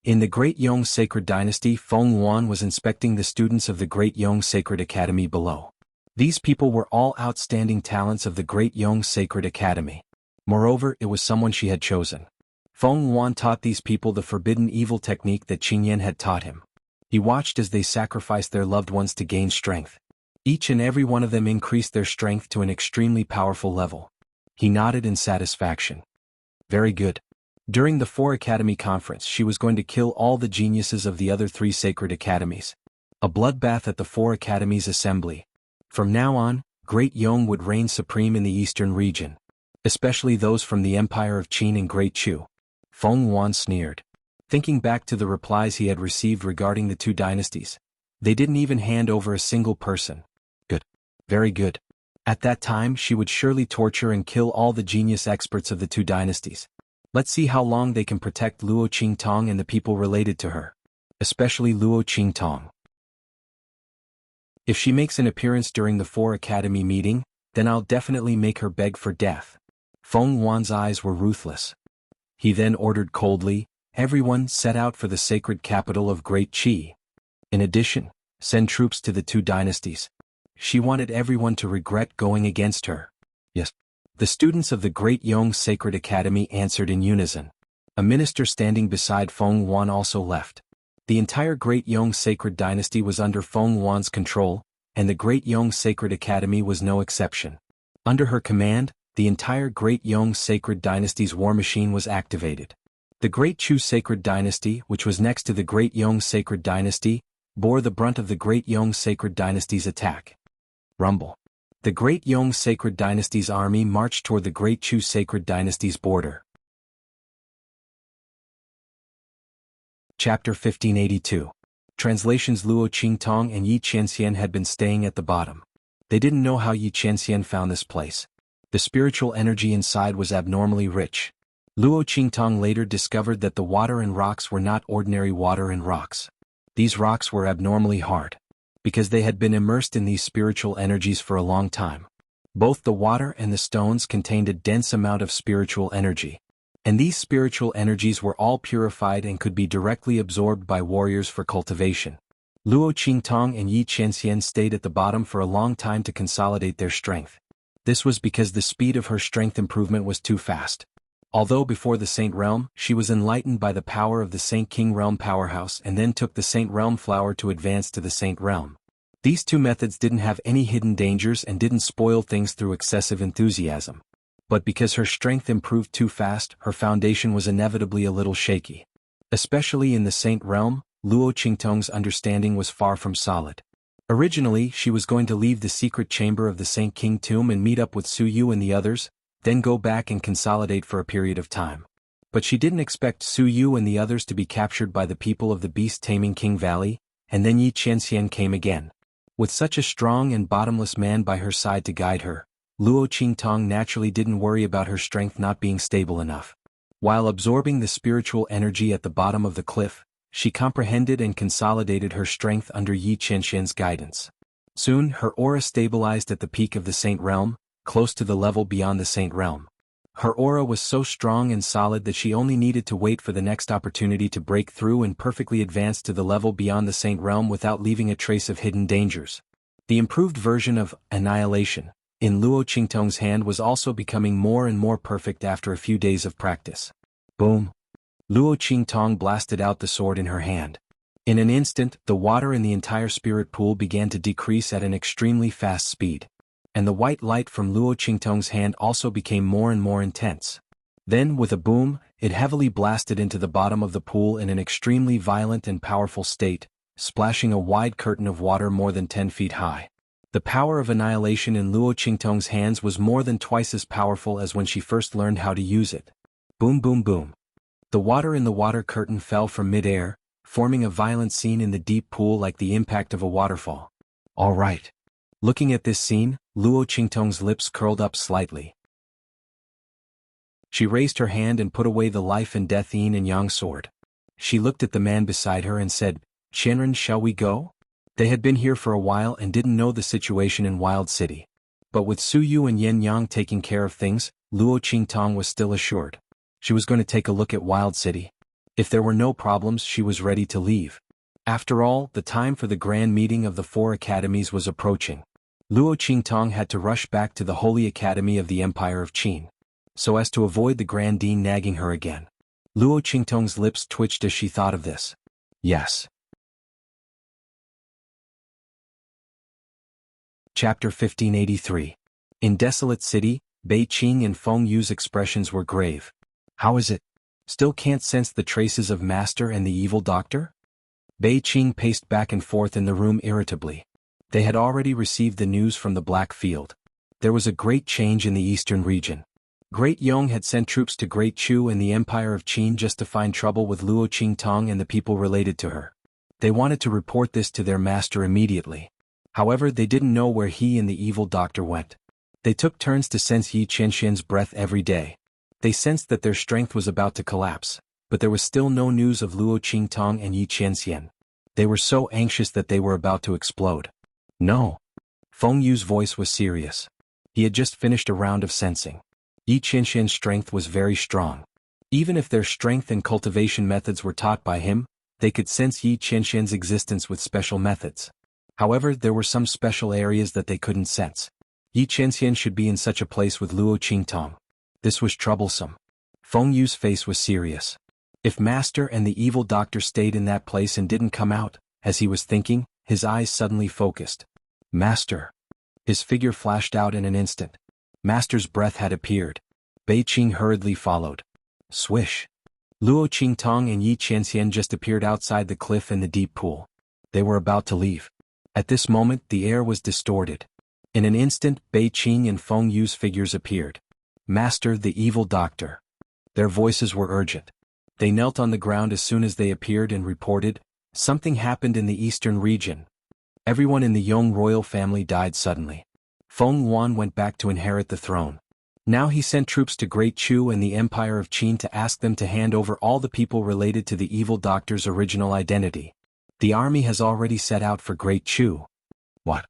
In the Great Yong Sacred Dynasty, Feng Wan was inspecting the students of the Great Yong Sacred Academy below. These people were all outstanding talents of the Great Yong Sacred Academy. Moreover, it was someone she had chosen. Feng Wan taught these people the forbidden evil technique that Qin Yan had taught him. He watched as they sacrificed their loved ones to gain strength. Each and every one of them increased their strength to an extremely powerful level. He nodded in satisfaction. Very good. During the Four Academy Conference, she was going to kill all the geniuses of the other three sacred academies. A bloodbath at the Four Academies Assembly. From now on, Great Yong would reign supreme in the eastern region. Especially those from the Empire of Qin and Great Chu. Feng Wan sneered. Thinking back to the replies he had received regarding the two dynasties, they didn't even hand over a single person. Good. Very good. At that time, she would surely torture and kill all the genius experts of the two dynasties. Let's see how long they can protect Luo Qingtong and the people related to her. Especially Luo Qingtong. If she makes an appearance during the Four Academy meeting, then I'll definitely make her beg for death. Feng Wan's eyes were ruthless. He then ordered coldly, everyone set out for the sacred capital of Great Qi. In addition, Send troops to the two dynasties. She wanted everyone to regret going against her. Yes. The students of the Great Yong Sacred Academy answered in unison. A minister standing beside Feng Yuan also left. The entire Great Yong Sacred Dynasty was under Feng Yuan's control, and the Great Yong Sacred Academy was no exception. Under her command, the entire Great Yong Sacred Dynasty's war machine was activated. The Great Chu Sacred Dynasty, which was next to the Great Yong Sacred Dynasty, bore the brunt of the Great Yong Sacred Dynasty's attack. Rumble. The Great Yong Sacred Dynasty's army marched toward the Great Chu Sacred Dynasty's border. Chapter 1582. Translations. Luo Qingtong and Yi Qianxian had been staying at the bottom. They didn't know how Yi Qianxian found this place. The spiritual energy inside was abnormally rich. Luo Qingtong later discovered that the water and rocks were not ordinary water and rocks. These rocks were abnormally hard, because they had been immersed in these spiritual energies for a long time. Both the water and the stones contained a dense amount of spiritual energy. And these spiritual energies were all purified and could be directly absorbed by warriors for cultivation. Luo Qingtong and Yi Qianxian stayed at the bottom for a long time to consolidate their strength. This was because the speed of her strength improvement was too fast. Although before the Saint Realm, she was enlightened by the power of the Saint King Realm powerhouse and then took the Saint Realm flower to advance to the Saint Realm. These two methods didn't have any hidden dangers and didn't spoil things through excessive enthusiasm. But because her strength improved too fast, her foundation was inevitably a little shaky. Especially in the Saint Realm, Luo Qingtong's understanding was far from solid. Originally, she was going to leave the secret chamber of the Saint King tomb and meet up with Su Yu and the others, then go back and consolidate for a period of time. But she didn't expect Su Yu and the others to be captured by the people of the beast-taming King Valley, and then Yi Qianxian came again. With such a strong and bottomless man by her side to guide her, Luo Qingtong naturally didn't worry about her strength not being stable enough. While absorbing the spiritual energy at the bottom of the cliff, she comprehended and consolidated her strength under Yi Qianxian's guidance. Soon, her aura stabilized at the peak of the Saint Realm, close to the level beyond the Saint Realm. Her aura was so strong and solid that she only needed to wait for the next opportunity to break through and perfectly advance to the level beyond the Saint Realm without leaving a trace of hidden dangers. The improved version of annihilation in Luo Qingtong's hand was also becoming more and more perfect after a few days of practice. Boom! Luo Qingtong blasted out the sword in her hand. In an instant, the water in the entire spirit pool began to decrease at an extremely fast speed. And the white light from Luo Qingtong's hand also became more and more intense. Then, with a boom, it heavily blasted into the bottom of the pool in an extremely violent and powerful state, splashing a wide curtain of water more than 10 feet high. The power of annihilation in Luo Qingtong's hands was more than twice as powerful as when she first learned how to use it. Boom boom boom. The water in the water curtain fell from mid-air, forming a violent scene in the deep pool like the impact of a waterfall. All right. Looking at this scene, Luo Qingtong's lips curled up slightly. She raised her hand and put away the life and death yin and yang sword. She looked at the man beside her and said, "Qianren, shall we go?" They had been here for a while and didn't know the situation in Wild City. But with Su Yu and Yen Yang taking care of things, Luo Qingtong was still assured. She was going to take a look at Wild City. If there were no problems, she was ready to leave. After all, the time for the grand meeting of the 4 academies was approaching. Luo Qingtong had to rush back to the Holy Academy of the Empire of Qin, so as to avoid the Grand Dean nagging her again. Luo Qingtong's lips twitched as she thought of this. Yes. Chapter 1583. In Desolate City, Bei Qing and Feng Yu's expressions were grave. How is it? Still can't sense the traces of Master and the evil doctor? Bei Qing paced back and forth in the room irritably. They had already received the news from the Black Field. There was a great change in the eastern region. Great Yong had sent troops to Great Chu and the Empire of Qin just to find trouble with Luo Qingtong and the people related to her. They wanted to report this to their master immediately. However, they didn't know where he and the evil doctor went. They took turns to sense Yi Qianxian's breath every day. They sensed that their strength was about to collapse, but there was still no news of Luo Qingtong and Yi Qianxian. They were so anxious that they were about to explode. No. Feng Yu's voice was serious. He had just finished a round of sensing. Yi Qianxian's strength was very strong. Even if their strength and cultivation methods were taught by him, they could sense Yi Qianxian's existence with special methods. However, there were some special areas that they couldn't sense. Yi Qianxian should be in such a place with Luo Qingtong. This was troublesome. Feng Yu's face was serious. If Master and the evil doctor stayed in that place and didn't come out, as he was thinking, his eyes suddenly focused. Master. His figure flashed out in an instant. Master's breath had appeared. Bei Qing hurriedly followed. Swish. Luo Qingtong and Yi Qianxian just appeared outside the cliff in the deep pool. They were about to leave. At this moment, the air was distorted. In an instant, Bei Qing and Feng Yu's figures appeared. Master, the evil doctor. Their voices were urgent. They knelt on the ground as soon as they appeared and reported, something happened in the eastern region. Everyone in the Yong royal family died suddenly. Feng Yuan went back to inherit the throne. Now he sent troops to Great Chu and the Empire of Qin to ask them to hand over all the people related to the evil doctor's original identity. The army has already set out for Great Chu. What?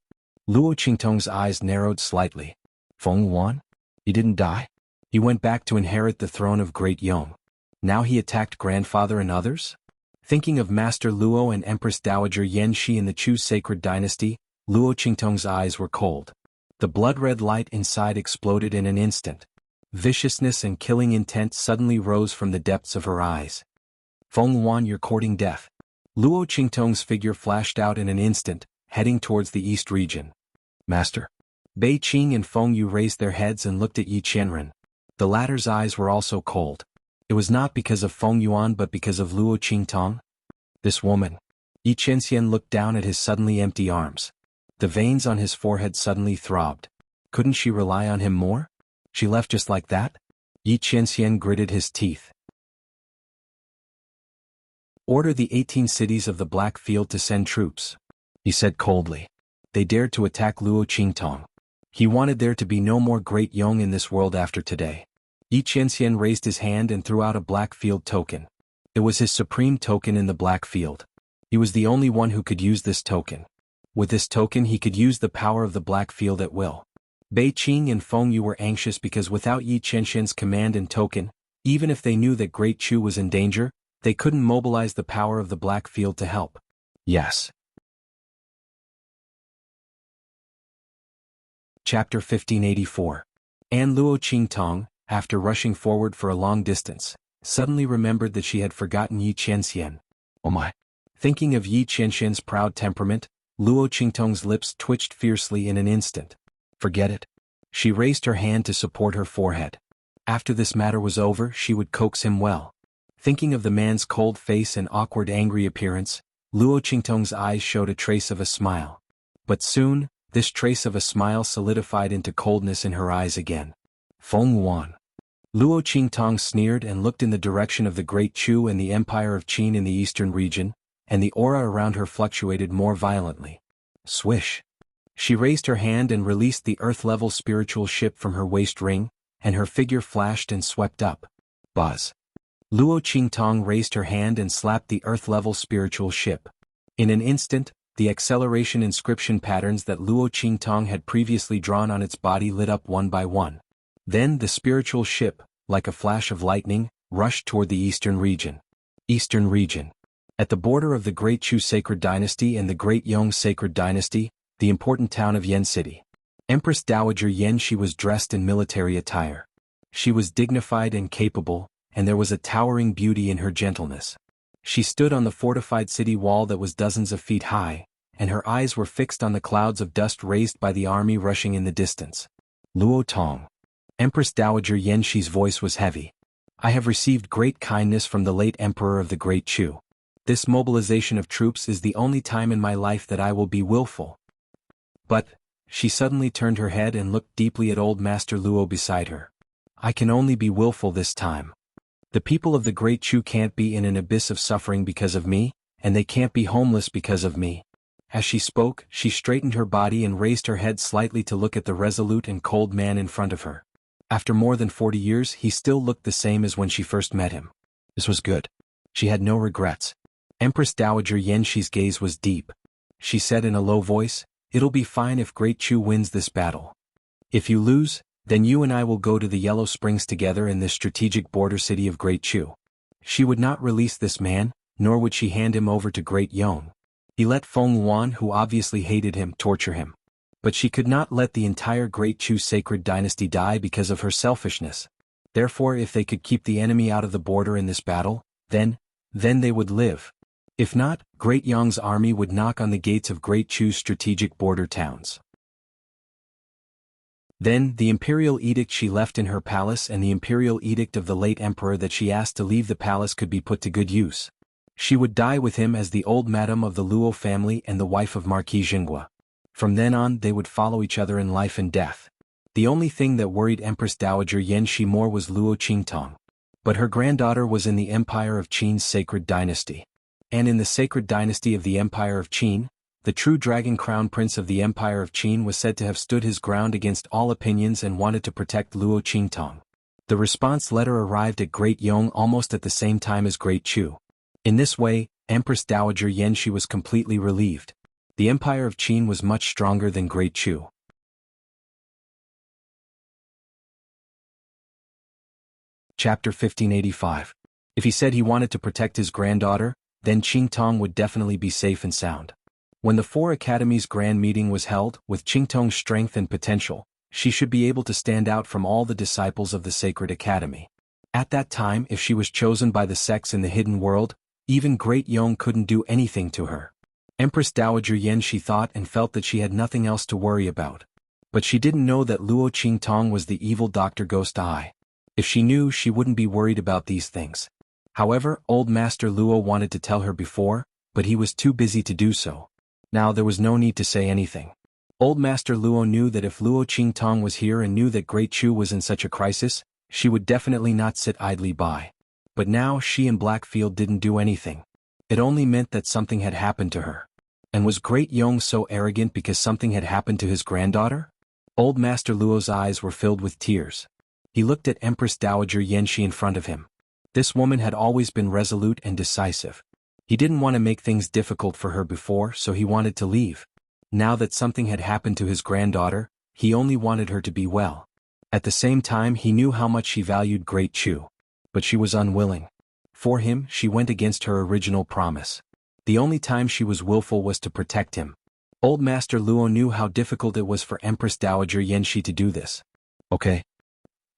Luo Qingtong's eyes narrowed slightly. Feng Yuan? He didn't die? He went back to inherit the throne of Great Yong. Now he attacked grandfather and others? Thinking of Master Luo and Empress Dowager Yanxi in the Chu sacred dynasty, Luo Qingtong's eyes were cold. The blood-red light inside exploded in an instant. Viciousness and killing intent suddenly rose from the depths of her eyes. Feng Yuan, you're courting death. Luo Qingtong's figure flashed out in an instant, heading towards the east region. Master. Bei Qing and Feng Yu raised their heads and looked at Yi Qianren. The latter's eyes were also cold. It was not because of Feng Yuan but because of Luo Qingtong. This woman. Yi Qianxian looked down at his suddenly empty arms. The veins on his forehead suddenly throbbed. Couldn't she rely on him more? She left just like that? Yi Qianxian gritted his teeth. Order the 18 cities of the Black Field to send troops, he said coldly. They dared to attack Luo Qingtong. He wanted there to be no more Great Yong in this world after today. Yi Qianxian raised his hand and threw out a Black Field token. It was his supreme token in the Black Field. He was the only one who could use this token. With this token he could use the power of the Black Field at will. Bei Qing and Feng Yu were anxious because without Yi Qianxian's command and token, even if they knew that Great Chu was in danger, they couldn't mobilize the power of the Black Field to help. Yes. Chapter 1584. And Luo Qingtong, after rushing forward for a long distance, suddenly remembered that she had forgotten Yi Qianxian. Oh my. Thinking of Yi Qianxian's proud temperament, Luo Qingtong's lips twitched fiercely in an instant. Forget it. She raised her hand to support her forehead. After this matter was over, she would coax him well. Thinking of the man's cold face and awkward angry appearance, Luo Qingtong's eyes showed a trace of a smile. But soon, this trace of a smile solidified into coldness in her eyes again. Feng Yuan. Luo Qingtong sneered and looked in the direction of the Great Chu and the Empire of Qin in the eastern region, and the aura around her fluctuated more violently. Swish. She raised her hand and released the earth-level spiritual ship from her waist ring, and her figure flashed and swept up. Buzz. Luo Qingtong raised her hand and slapped the earth-level spiritual ship. In an instant, the acceleration inscription patterns that Luo Qingtong had previously drawn on its body lit up one by one. Then the spiritual ship, like a flash of lightning, rushed toward the eastern region. Eastern region. At the border of the Great Chu sacred dynasty and the Great Yong sacred dynasty, the important town of Yan City. Empress Dowager Yanxi was dressed in military attire. She was dignified and capable, and there was a towering beauty in her gentleness. She stood on the fortified city wall that was dozens of feet high, and her eyes were fixed on the clouds of dust raised by the army rushing in the distance. Luo Tong. Empress Dowager Yanxi's voice was heavy. I have received great kindness from the late emperor of the Great Chu. This mobilization of troops is the only time in my life that I will be willful. But, she suddenly turned her head and looked deeply at old Master Luo beside her. I can only be willful this time. The people of the Great Chu can't be in an abyss of suffering because of me, and they can't be homeless because of me. As she spoke, she straightened her body and raised her head slightly to look at the resolute and cold man in front of her. After more than 40 years, he still looked the same as when she first met him. This was good. She had no regrets. Empress Dowager Yanxi's gaze was deep. She said in a low voice, "It'll be fine if Great Chu wins this battle. If you lose, then you and I will go to the Yellow Springs together in this strategic border city of Great Chu." She would not release this man, nor would she hand him over to Great Yong. He let Feng Yuan, who obviously hated him, torture him. But she could not let the entire Great Chu sacred dynasty die because of her selfishness. Therefore, if they could keep the enemy out of the border in this battle, then they would live. If not, Great Yang's army would knock on the gates of Great Chu's strategic border towns. Then, the imperial edict she left in her palace and the imperial edict of the late emperor that she asked to leave the palace could be put to good use. She would die with him as the old madam of the Luo family and the wife of Marquis Jinghua. From then on, they would follow each other in life and death. The only thing that worried Empress Dowager Yan Shi more was Luo Qingtong. But her granddaughter was in the Empire of Qin's sacred dynasty. And in the sacred dynasty of the Empire of Qin, the true dragon crown prince of the Empire of Qin was said to have stood his ground against all opinions and wanted to protect Luo Qingtong. The response letter arrived at Great Yong almost at the same time as Great Chu. In this way, Empress Dowager Yan Shi was completely relieved. The Empire of Qin was much stronger than Great Chu. Chapter 1585. If he said he wanted to protect his granddaughter, then Qingtong would definitely be safe and sound. When the four academies' grand meeting was held, with Qingtong's strength and potential, she should be able to stand out from all the disciples of the sacred academy. At that time, if she was chosen by the sects in the hidden world, even Great Yong couldn't do anything to her. Empress Dowager Yan Shi thought and felt that she had nothing else to worry about. But she didn't know that Luo Qingtong was the evil Dr. Ghost Eye. If she knew, she wouldn't be worried about these things. However, Old Master Luo wanted to tell her before, but he was too busy to do so. Now there was no need to say anything. Old Master Luo knew that if Luo Qingtong was here and knew that Great Chu was in such a crisis, she would definitely not sit idly by. But now she and Blackfield didn't do anything. It only meant that something had happened to her. And was Great Yong so arrogant because something had happened to his granddaughter? Old Master Luo's eyes were filled with tears. He looked at Empress Dowager Yan Shi in front of him. This woman had always been resolute and decisive. He didn't want to make things difficult for her before, so he wanted to leave. Now that something had happened to his granddaughter, he only wanted her to be well. At the same time, he knew how much she valued Great Chu. But she was unwilling. For him, she went against her original promise. The only time she was willful was to protect him. Old Master Luo knew how difficult it was for Empress Dowager Yan Shi to do this. Okay.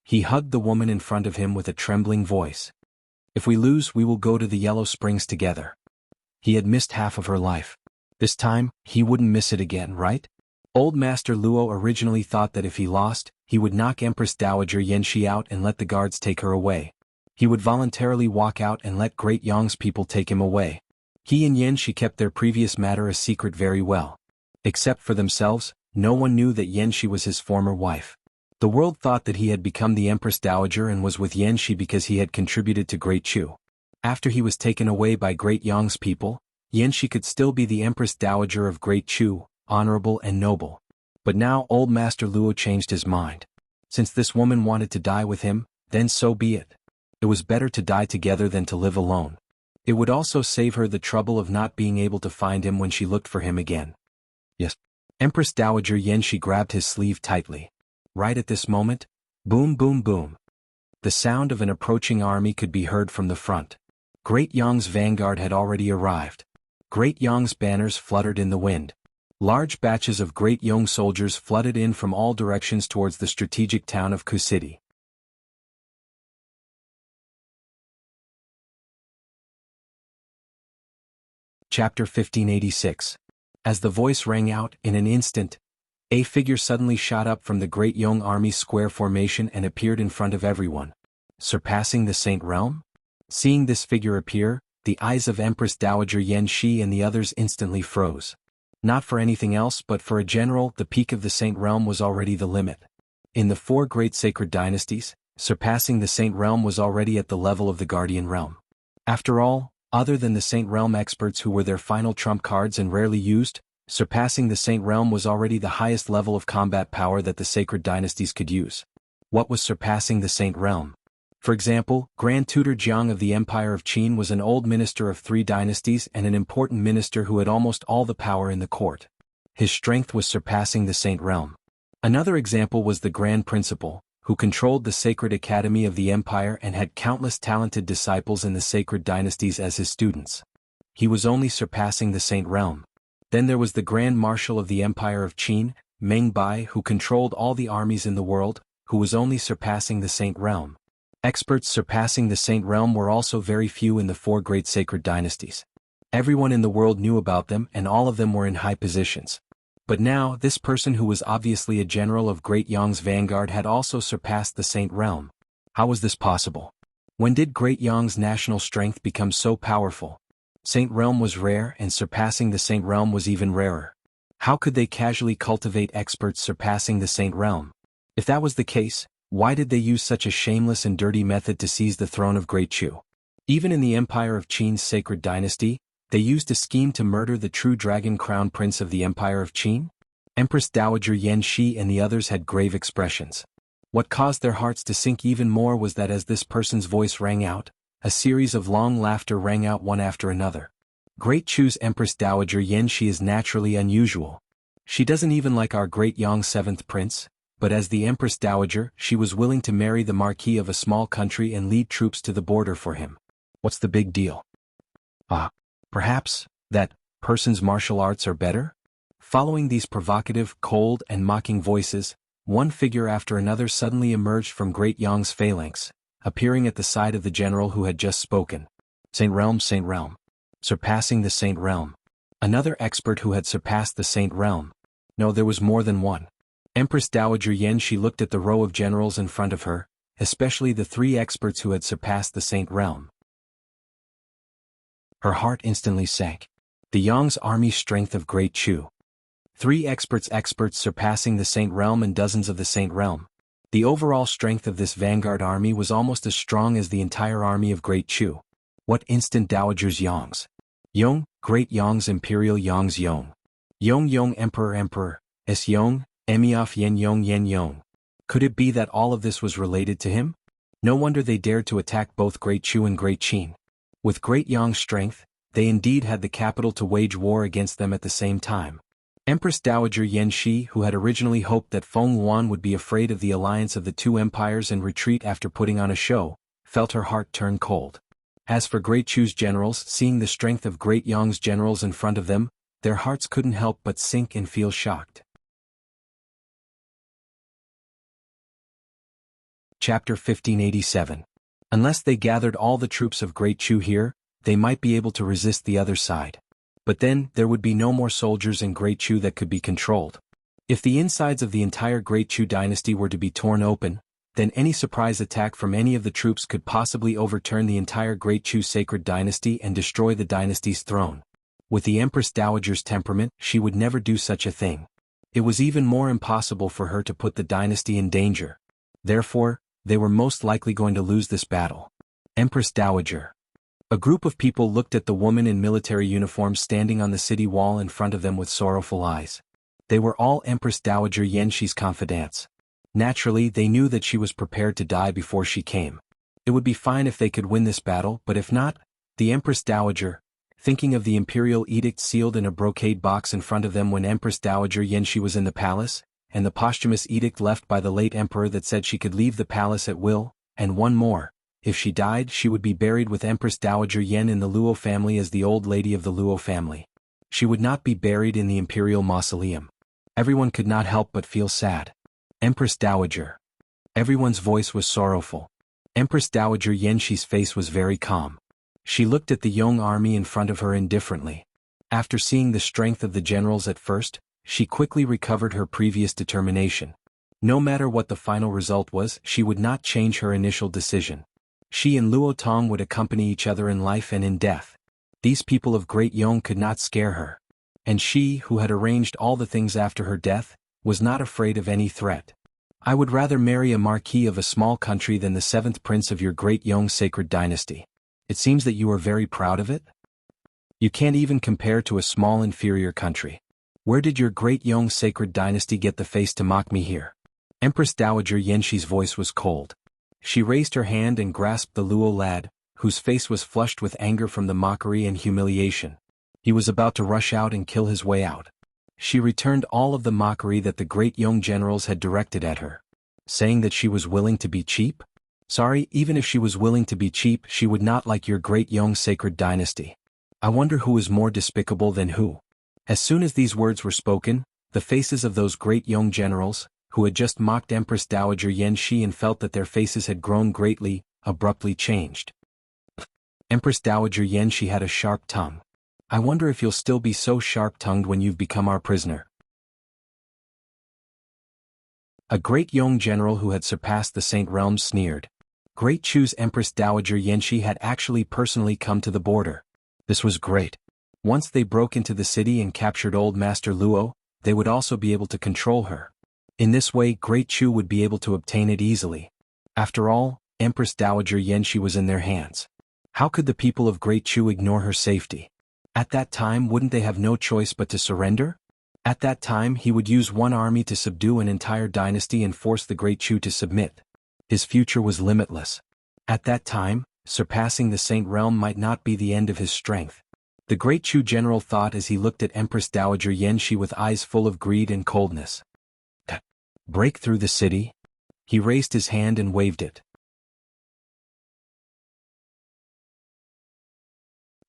He hugged the woman in front of him with a trembling voice. If we lose, we will go to the Yellow Springs together. He had missed half of her life. This time, he wouldn't miss it again, right? Old Master Luo originally thought that if he lost, he would knock Empress Dowager Yan Shi out and let the guards take her away. He would voluntarily walk out and let Great Yong's people take him away. He and Yan Shi kept their previous matter a secret very well. Except for themselves, no one knew that Yan Shi was his former wife. The world thought that he had become the Empress Dowager and was with Yan Shi because he had contributed to Great Chu. After he was taken away by Great Yong's people, Yan Shi could still be the Empress Dowager of Great Chu, honorable and noble. But now Old Master Luo changed his mind. Since this woman wanted to die with him, then so be it. It was better to die together than to live alone. It would also save her the trouble of not being able to find him when she looked for him again. Yes. Empress Dowager Yan Shi grabbed his sleeve tightly. Right at this moment, boom boom boom. The sound of an approaching army could be heard from the front. Great Yong's vanguard had already arrived. Great Yong's banners fluttered in the wind. Large batches of Great Yong soldiers flooded in from all directions towards the strategic town of Ku City. Chapter 1586. As the voice rang out, in an instant, a figure suddenly shot up from the Great Yong Army's square formation and appeared in front of everyone. Surpassing the Saint Realm? Seeing this figure appear, the eyes of Empress Dowager Yan Shi and the others instantly froze. Not for anything else but for a general, the peak of the Saint Realm was already the limit. In the four great sacred dynasties, surpassing the Saint Realm was already at the level of the Guardian Realm. After all, other than the Saint Realm experts who were their final trump cards and rarely used, surpassing the Saint Realm was already the highest level of combat power that the sacred dynasties could use. What was surpassing the Saint Realm? For example, Grand Tutor Jiang of the Empire of Qin was an old minister of 3 dynasties and an important minister who had almost all the power in the court. His strength was surpassing the Saint Realm. Another example was the Grand Principal, who controlled the sacred academy of the empire and had countless talented disciples in the sacred dynasties as his students. He was only surpassing the Saint Realm. Then there was the Grand Marshal of the Empire of Qin, Meng Bai, who controlled all the armies in the world, who was only surpassing the Saint Realm. Experts surpassing the Saint Realm were also very few in the four great sacred dynasties. Everyone in the world knew about them and all of them were in high positions. But now, this person who was obviously a general of Great Yang's vanguard had also surpassed the Saint Realm. How was this possible? When did Great Yang's national strength become so powerful? Saint Realm was rare and surpassing the Saint Realm was even rarer. How could they casually cultivate experts surpassing the Saint Realm? If that was the case, why did they use such a shameless and dirty method to seize the throne of Great Chu? Even in the Empire of Qin's sacred dynasty, they used a scheme to murder the true dragon crown prince of the Empire of Qin? Empress Dowager Yan Shi and the others had grave expressions. What caused their hearts to sink even more was that as this person's voice rang out, a series of long laughter rang out one after another. Great Chu's Empress Dowager Yan Shi is naturally unusual. She doesn't even like our Great Yang's seventh prince, but as the Empress Dowager, she was willing to marry the Marquis of a small country and lead troops to the border for him. What's the big deal? Perhaps, that person's martial arts are better? Following these provocative, cold, and mocking voices, one figure after another suddenly emerged from Great Yang's phalanx, appearing at the side of the general who had just spoken. Saint Realm, surpassing the Saint Realm. Another expert who had surpassed the Saint Realm. No, there was more than one. Empress Dowager Yan Shi looked at the row of generals in front of her, especially the three experts who had surpassed the Saint Realm. Her heart instantly sank. The Yang's army strength of Great Chu. Three experts surpassing the Saint Realm and dozens of the Saint Realm. The overall strength of this vanguard army was almost as strong as the entire army of Great Chu. What instant dowagers Yang's? Yong, Great Yang's Imperial Yang's Yong. Yong Emperor, S Yong, Emiaf Yen Yong. Could it be that all of this was related to him? No wonder they dared to attack both Great Chu and Great Qin. With Great Yang's strength, they indeed had the capital to wage war against them at the same time. Empress Dowager Yan Shi, who had originally hoped that Feng Yuan would be afraid of the alliance of the two empires and retreat after putting on a show, felt her heart turn cold. As for Great Chu's generals, seeing the strength of Great Yang's generals in front of them, their hearts couldn't help but sink and feel shocked. Chapter 1587. Unless they gathered all the troops of Great Chu here, they might be able to resist the other side. But then, there would be no more soldiers in Great Chu that could be controlled. If the insides of the entire Great Chu dynasty were to be torn open, then any surprise attack from any of the troops could possibly overturn the entire Great Chu sacred dynasty and destroy the dynasty's throne. With the Empress Dowager's temperament, she would never do such a thing. It was even more impossible for her to put the dynasty in danger. Therefore, they were most likely going to lose this battle. Empress Dowager. A group of people looked at the woman in military uniform standing on the city wall in front of them with sorrowful eyes. They were all Empress Dowager Yan Shi's confidants. Naturally, they knew that she was prepared to die before she came. It would be fine if they could win this battle, but if not, the Empress Dowager, thinking of the imperial edict sealed in a brocade box in front of them when Empress Dowager Yan Shi was in the palace, and the posthumous edict left by the late emperor that said she could leave the palace at will, and one more. If she died, she would be buried with Empress Dowager Yan in the Luo family as the old lady of the Luo family. She would not be buried in the imperial mausoleum. Everyone could not help but feel sad. Empress Dowager. Everyone's voice was sorrowful. Empress Dowager Yan Shi's face was very calm. She looked at the Yong army in front of her indifferently. After seeing the strength of the generals at first, she quickly recovered her previous determination. No matter what the final result was, she would not change her initial decision. She and Luo Tong would accompany each other in life and in death. These people of Great Yong could not scare her. And she, who had arranged all the things after her death, was not afraid of any threat. I would rather marry a marquis of a small country than the seventh prince of your Great Yong sacred dynasty. It seems that you are very proud of it? You can't even compare to a small inferior country. Where did your Great Yong sacred dynasty get the face to mock me here? Empress Dowager Yan Shi's voice was cold. She raised her hand and grasped the Luo lad, whose face was flushed with anger from the mockery and humiliation. He was about to rush out and kill his way out. She returned all of the mockery that the Great Yong generals had directed at her. Saying that she was willing to be cheap? Sorry, even if she was willing to be cheap, she would not like your Great Yong sacred dynasty. I wonder who is more despicable than who. As soon as these words were spoken, the faces of those great young generals, who had just mocked Empress Dowager Yan Shi and felt that their faces had grown greatly, abruptly changed. Empress Dowager Yan Shi had a sharp tongue. I wonder if you'll still be so sharp-tongued when you've become our prisoner. A great young general who had surpassed the Saint Realms sneered. Great Chu's Empress Dowager Yan Shi had actually personally come to the border. This was great. Once they broke into the city and captured Old Master Luo, they would also be able to control her. In this way, Great Chu would be able to obtain it easily. After all, Empress Dowager Yan Shi was in their hands. How could the people of Great Chu ignore her safety? At that time, wouldn't they have no choice but to surrender? At that time, he would use one army to subdue an entire dynasty and force the Great Chu to submit. His future was limitless. At that time, surpassing the Saint Realm might not be the end of his strength. The Great Chu general thought as he looked at Empress Dowager Yan Shi with eyes full of greed and coldness. Break through the city? He raised his hand and waved it.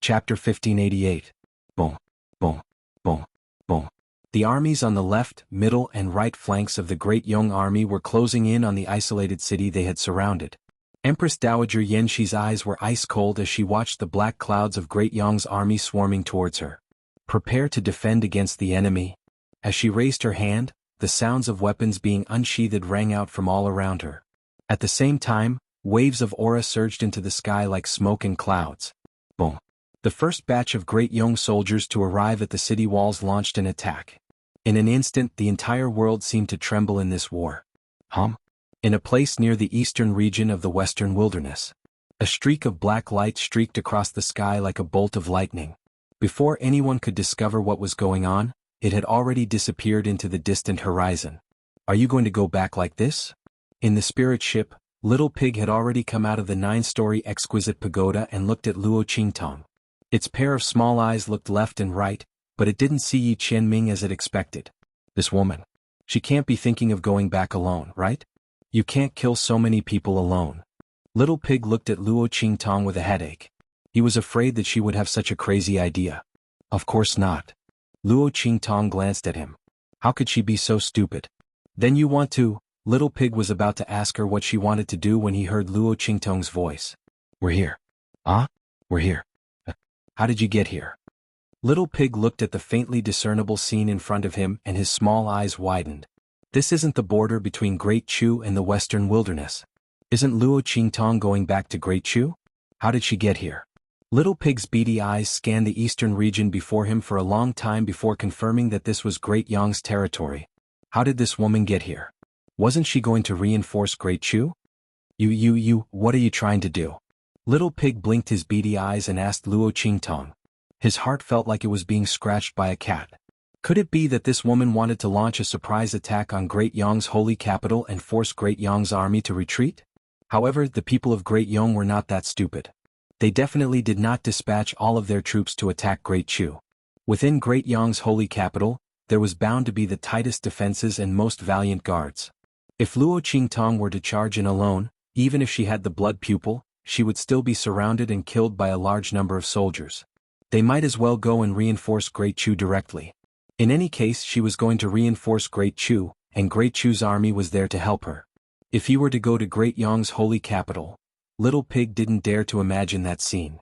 Chapter 1588. Boom, boom, boom, boom. The armies on the left, middle and right flanks of the Great Young Army were closing in on the isolated city they had surrounded. Empress Dowager Yan Shi's eyes were ice-cold as she watched the black clouds of Great Yang's army swarming towards her. Prepare to defend against the enemy. As she raised her hand, the sounds of weapons being unsheathed rang out from all around her. At the same time, waves of aura surged into the sky like smoke and clouds. Boom. The first batch of Great Young soldiers to arrive at the city walls launched an attack. In an instant, the entire world seemed to tremble in this war. In a place near the eastern region of the western wilderness, a streak of black light streaked across the sky like a bolt of lightning. Before anyone could discover what was going on, it had already disappeared into the distant horizon. Are you going to go back like this? In the spirit ship, Little Pig had already come out of the 9-story exquisite pagoda and looked at Luo Qingtong. Its pair of small eyes looked left and right, but it didn't see Yi Qianming as it expected. This woman. She can't be thinking of going back alone, right? You can't kill so many people alone. Little Pig looked at Luo Qingtong with a headache. He was afraid that she would have such a crazy idea. Of course not. Luo Qingtong glanced at him. How could she be so stupid? Then you want to? Little Pig was about to ask her what she wanted to do when he heard Luo Qingtong's voice. We're here. We're here. How did you get here? Little Pig looked at the faintly discernible scene in front of him and his small eyes widened. This isn't the border between Great Chu and the western wilderness. Isn't Luo Qingtong going back to Great Chu? How did she get here? Little Pig's beady eyes scanned the eastern region before him for a long time before confirming that this was Great Yang's territory. How did this woman get here? Wasn't she going to reinforce Great Chu? What are you trying to do? Little Pig blinked his beady eyes and asked Luo Qingtong. His heart felt like it was being scratched by a cat. Could it be that this woman wanted to launch a surprise attack on Great Yang's holy capital and force Great Yang's army to retreat? However, the people of Great Yang were not that stupid. They definitely did not dispatch all of their troops to attack Great Chu. Within Great Yang's holy capital, there was bound to be the tightest defenses and most valiant guards. If Luo Qingtong were to charge in alone, even if she had the blood pupil, she would still be surrounded and killed by a large number of soldiers. They might as well go and reinforce Great Chu directly. In any case, she was going to reinforce Great Chu, and Great Chu's army was there to help her. If he were to go to Great Yang's holy capital, Little Pig didn't dare to imagine that scene.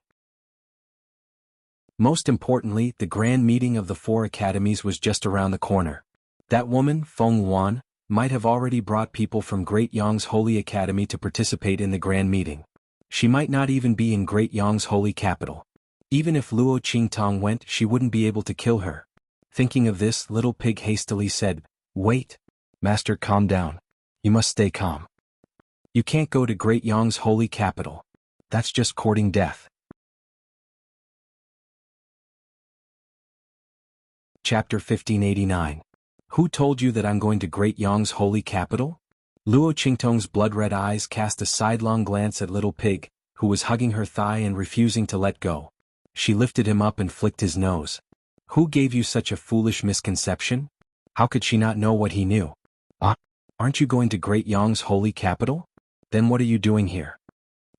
Most importantly, the grand meeting of the 4 academies was just around the corner. That woman, Feng Wan, might have already brought people from Great Yang's holy academy to participate in the grand meeting. She might not even be in Great Yang's holy capital. Even if Luo Qingtong went, she wouldn't be able to kill her. Thinking of this, Little Pig hastily said, "Wait. Master, calm down. You must stay calm. You can't go to Great Yang's holy capital. That's just courting death." Chapter 1589. Who told you that I'm going to Great Yang's holy capital? Luo Qingtong's blood-red eyes cast a sidelong glance at Little Pig, who was hugging her thigh and refusing to let go. She lifted him up and flicked his nose. Who gave you such a foolish misconception? How could she not know what he knew? Aren't you going to Great Yang's holy capital? Then what are you doing here?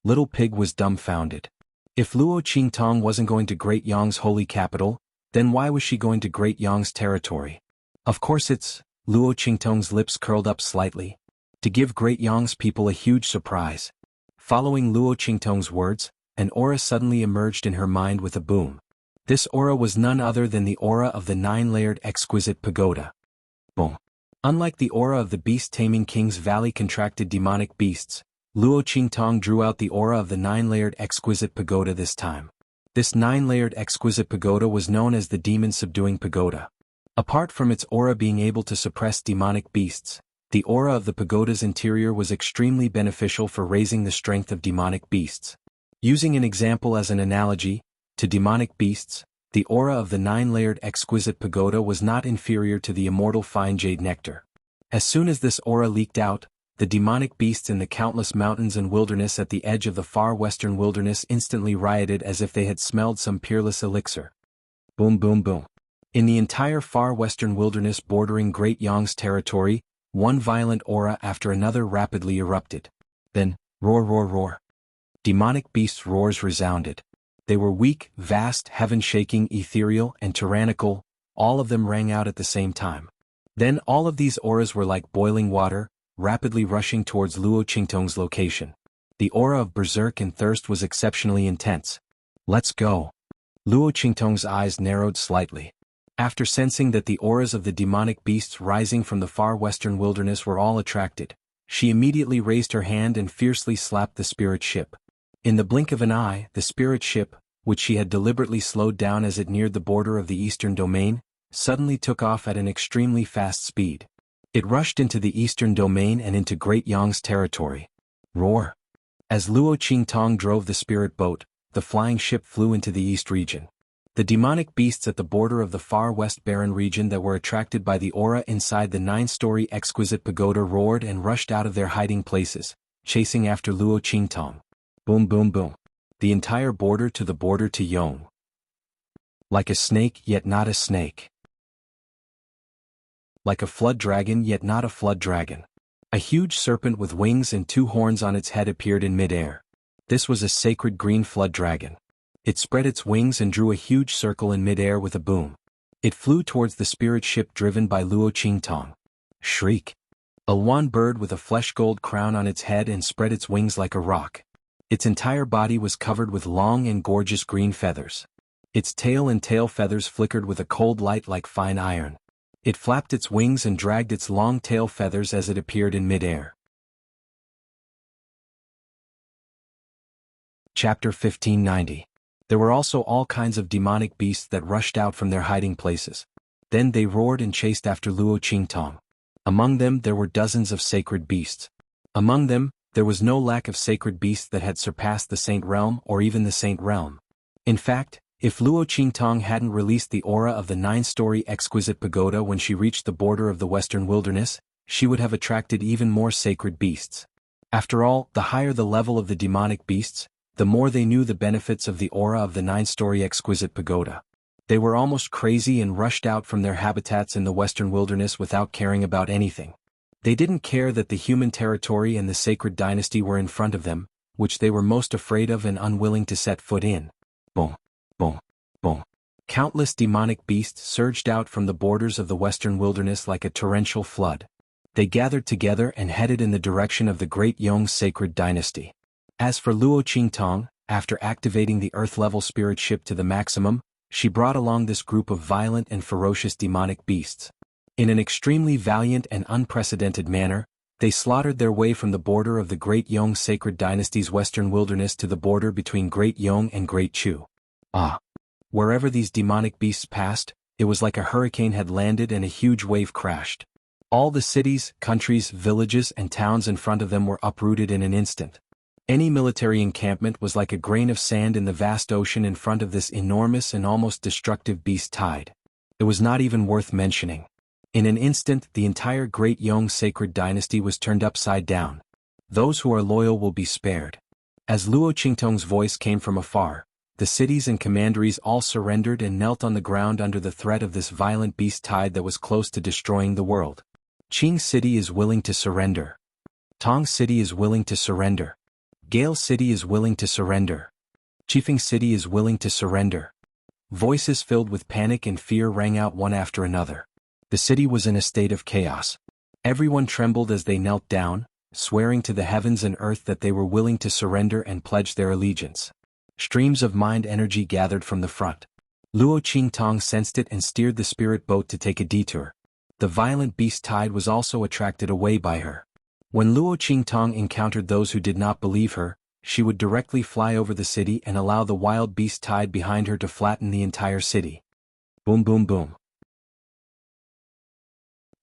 Little Pig was dumbfounded. If Luo Qingtong wasn't going to Great Yang's holy capital, Then why was she going to Great Yong's territory? Of course it's, Luo Qingtong's lips curled up slightly. To give Great Yong's people a huge surprise. Following Luo Qingtong's words, an aura suddenly emerged in her mind with a boom. This aura was none other than the aura of the 9-layered exquisite pagoda. Boom. Unlike the aura of the beast-taming King's Valley contracted demonic beasts, Luo Qingtong drew out the aura of the 9-layered exquisite pagoda this time. This 9-layered exquisite pagoda was known as the demon-subduing pagoda. Apart from its aura being able to suppress demonic beasts, the aura of the pagoda's interior was extremely beneficial for raising the strength of demonic beasts. Using an example as an analogy, to demonic beasts, the aura of the 9-layered exquisite pagoda was not inferior to the immortal fine jade nectar. As soon as this aura leaked out, the demonic beasts in the countless mountains and wilderness at the edge of the far western wilderness instantly rioted as if they had smelled some peerless elixir. Boom boom boom. In the entire far western wilderness bordering Great Yong's territory, one violent aura after another rapidly erupted. Then, roar roar roar. Demonic beasts' roars resounded. They were weak, vast, heaven-shaking, ethereal, and tyrannical, all of them rang out at the same time. Then all of these auras were like boiling water, rapidly rushing towards Luo Qingtong's location. The aura of berserk and thirst was exceptionally intense. Let's go. Luo Qingtong's eyes narrowed slightly. After sensing that the auras of the demonic beasts rising from the far western wilderness were all attracted, she immediately raised her hand and fiercely slapped the spirit ship. In the blink of an eye, the spirit ship, which she had deliberately slowed down as it neared the border of the eastern domain, suddenly took off at an extremely fast speed. It rushed into the eastern domain and into Great Yong's territory. Roar! As Luo Qingtong drove the spirit boat, the flying ship flew into the east region. The demonic beasts at the border of the far west barren region that were attracted by the aura inside the 9-story exquisite pagoda roared and rushed out of their hiding places, chasing after Luo Qingtong. Boom boom boom. The entire border to Yong. Like a snake yet not a snake. Like a flood dragon yet not a flood dragon. A huge serpent with wings and 2 horns on its head appeared in midair. This was a sacred green flood dragon. It spread its wings and drew a huge circle in midair with a boom. It flew towards the spirit ship driven by Luo Qingtong. Shriek. A wan bird with a flesh gold crown on its head and spread its wings like a rock. Its entire body was covered with long and gorgeous green feathers. Its tail and tail feathers flickered with a cold light like fine iron. It flapped its wings and dragged its long tail feathers as it appeared in midair. Chapter 1590. There were also all kinds of demonic beasts that rushed out from their hiding places. Then they roared and chased after Luo Qingtong. Among them there were dozens of sacred beasts. Among them, there was no lack of sacred beasts that had surpassed the Saint Realm or even the Saint Realm. In fact, if Luo Qingtong hadn't released the aura of the 9-story exquisite pagoda when she reached the border of the western wilderness, she would have attracted even more sacred beasts. After all, the higher the level of the demonic beasts, the more they knew the benefits of the aura of the 9-story exquisite pagoda. They were almost crazy and rushed out from their habitats in the western wilderness without caring about anything. They didn't care that the human territory and the sacred dynasty were in front of them, which they were most afraid of and unwilling to set foot in. Boom, boom, boom. Countless demonic beasts surged out from the borders of the western wilderness like a torrential flood. They gathered together and headed in the direction of the Great Yong's sacred dynasty. As for Luo Qingtong, after activating the Earth-level spirit ship to the maximum, she brought along this group of violent and ferocious demonic beasts. In an extremely valiant and unprecedented manner, they slaughtered their way from the border of the Great Yong sacred dynasty's western wilderness to the border between Great Yong and Great Chu. Wherever these demonic beasts passed, it was like a hurricane had landed and a huge wave crashed. All the cities, countries, villages, and towns in front of them were uprooted in an instant. Any military encampment was like a grain of sand in the vast ocean in front of this enormous and almost destructive beast tide. It was not even worth mentioning. In an instant, the entire Great Yong sacred dynasty was turned upside down. Those who are loyal will be spared. As Luo Qingtong's voice came from afar, the cities and commanderies all surrendered and knelt on the ground under the threat of this violent beast tide that was close to destroying the world. Qing City is willing to surrender. Tong City is willing to surrender. Gale City is willing to surrender. Chifeng City is willing to surrender. Voices filled with panic and fear rang out one after another. The city was in a state of chaos. Everyone trembled as they knelt down, swearing to the heavens and earth that they were willing to surrender and pledge their allegiance. Streams of mind energy gathered from the front. Luo Qingtong sensed it and steered the spirit boat to take a detour. The violent beast tide was also attracted away by her. When Luo Qingtong encountered those who did not believe her, she would directly fly over the city and allow the wild beast tide behind her to flatten the entire city. Boom boom boom.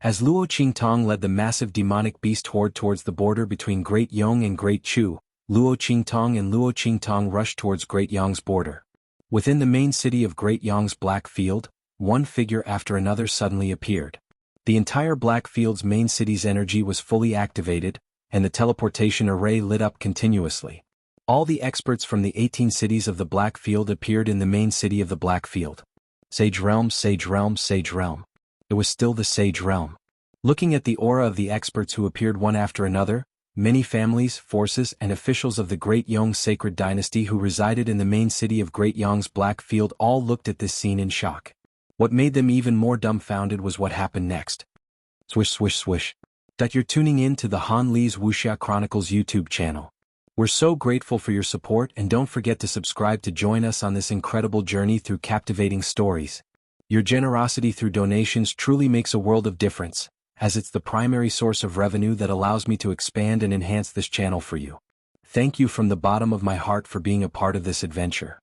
As Luo Qingtong led the massive demonic beast horde towards the border between Great Yong and Great Chu, Luo Qingtong rushed towards Great Yong's border. Within the main city of Great Yong's Black Field, one figure after another suddenly appeared. The entire Black Field's main city's energy was fully activated, and the teleportation array lit up continuously. All the experts from the 18 cities of the Black Field appeared in the main city of the Black Field. Sage Realm, Sage Realm, Sage Realm. It was still the Sage Realm. Looking at the aura of the experts who appeared one after another, many families, forces, and officials of the Great Yong sacred dynasty who resided in the main city of Great Yong's Black Field all looked at this scene in shock. What made them even more dumbfounded was what happened next. Swish swish swish. You're tuning in to the Han Li's Wuxia Chronicles YouTube channel. We're so grateful for your support, and don't forget to subscribe to join us on this incredible journey through captivating stories. Your generosity through donations truly makes a world of difference, as it's the primary source of revenue that allows me to expand and enhance this channel for you. Thank you from the bottom of my heart for being a part of this adventure.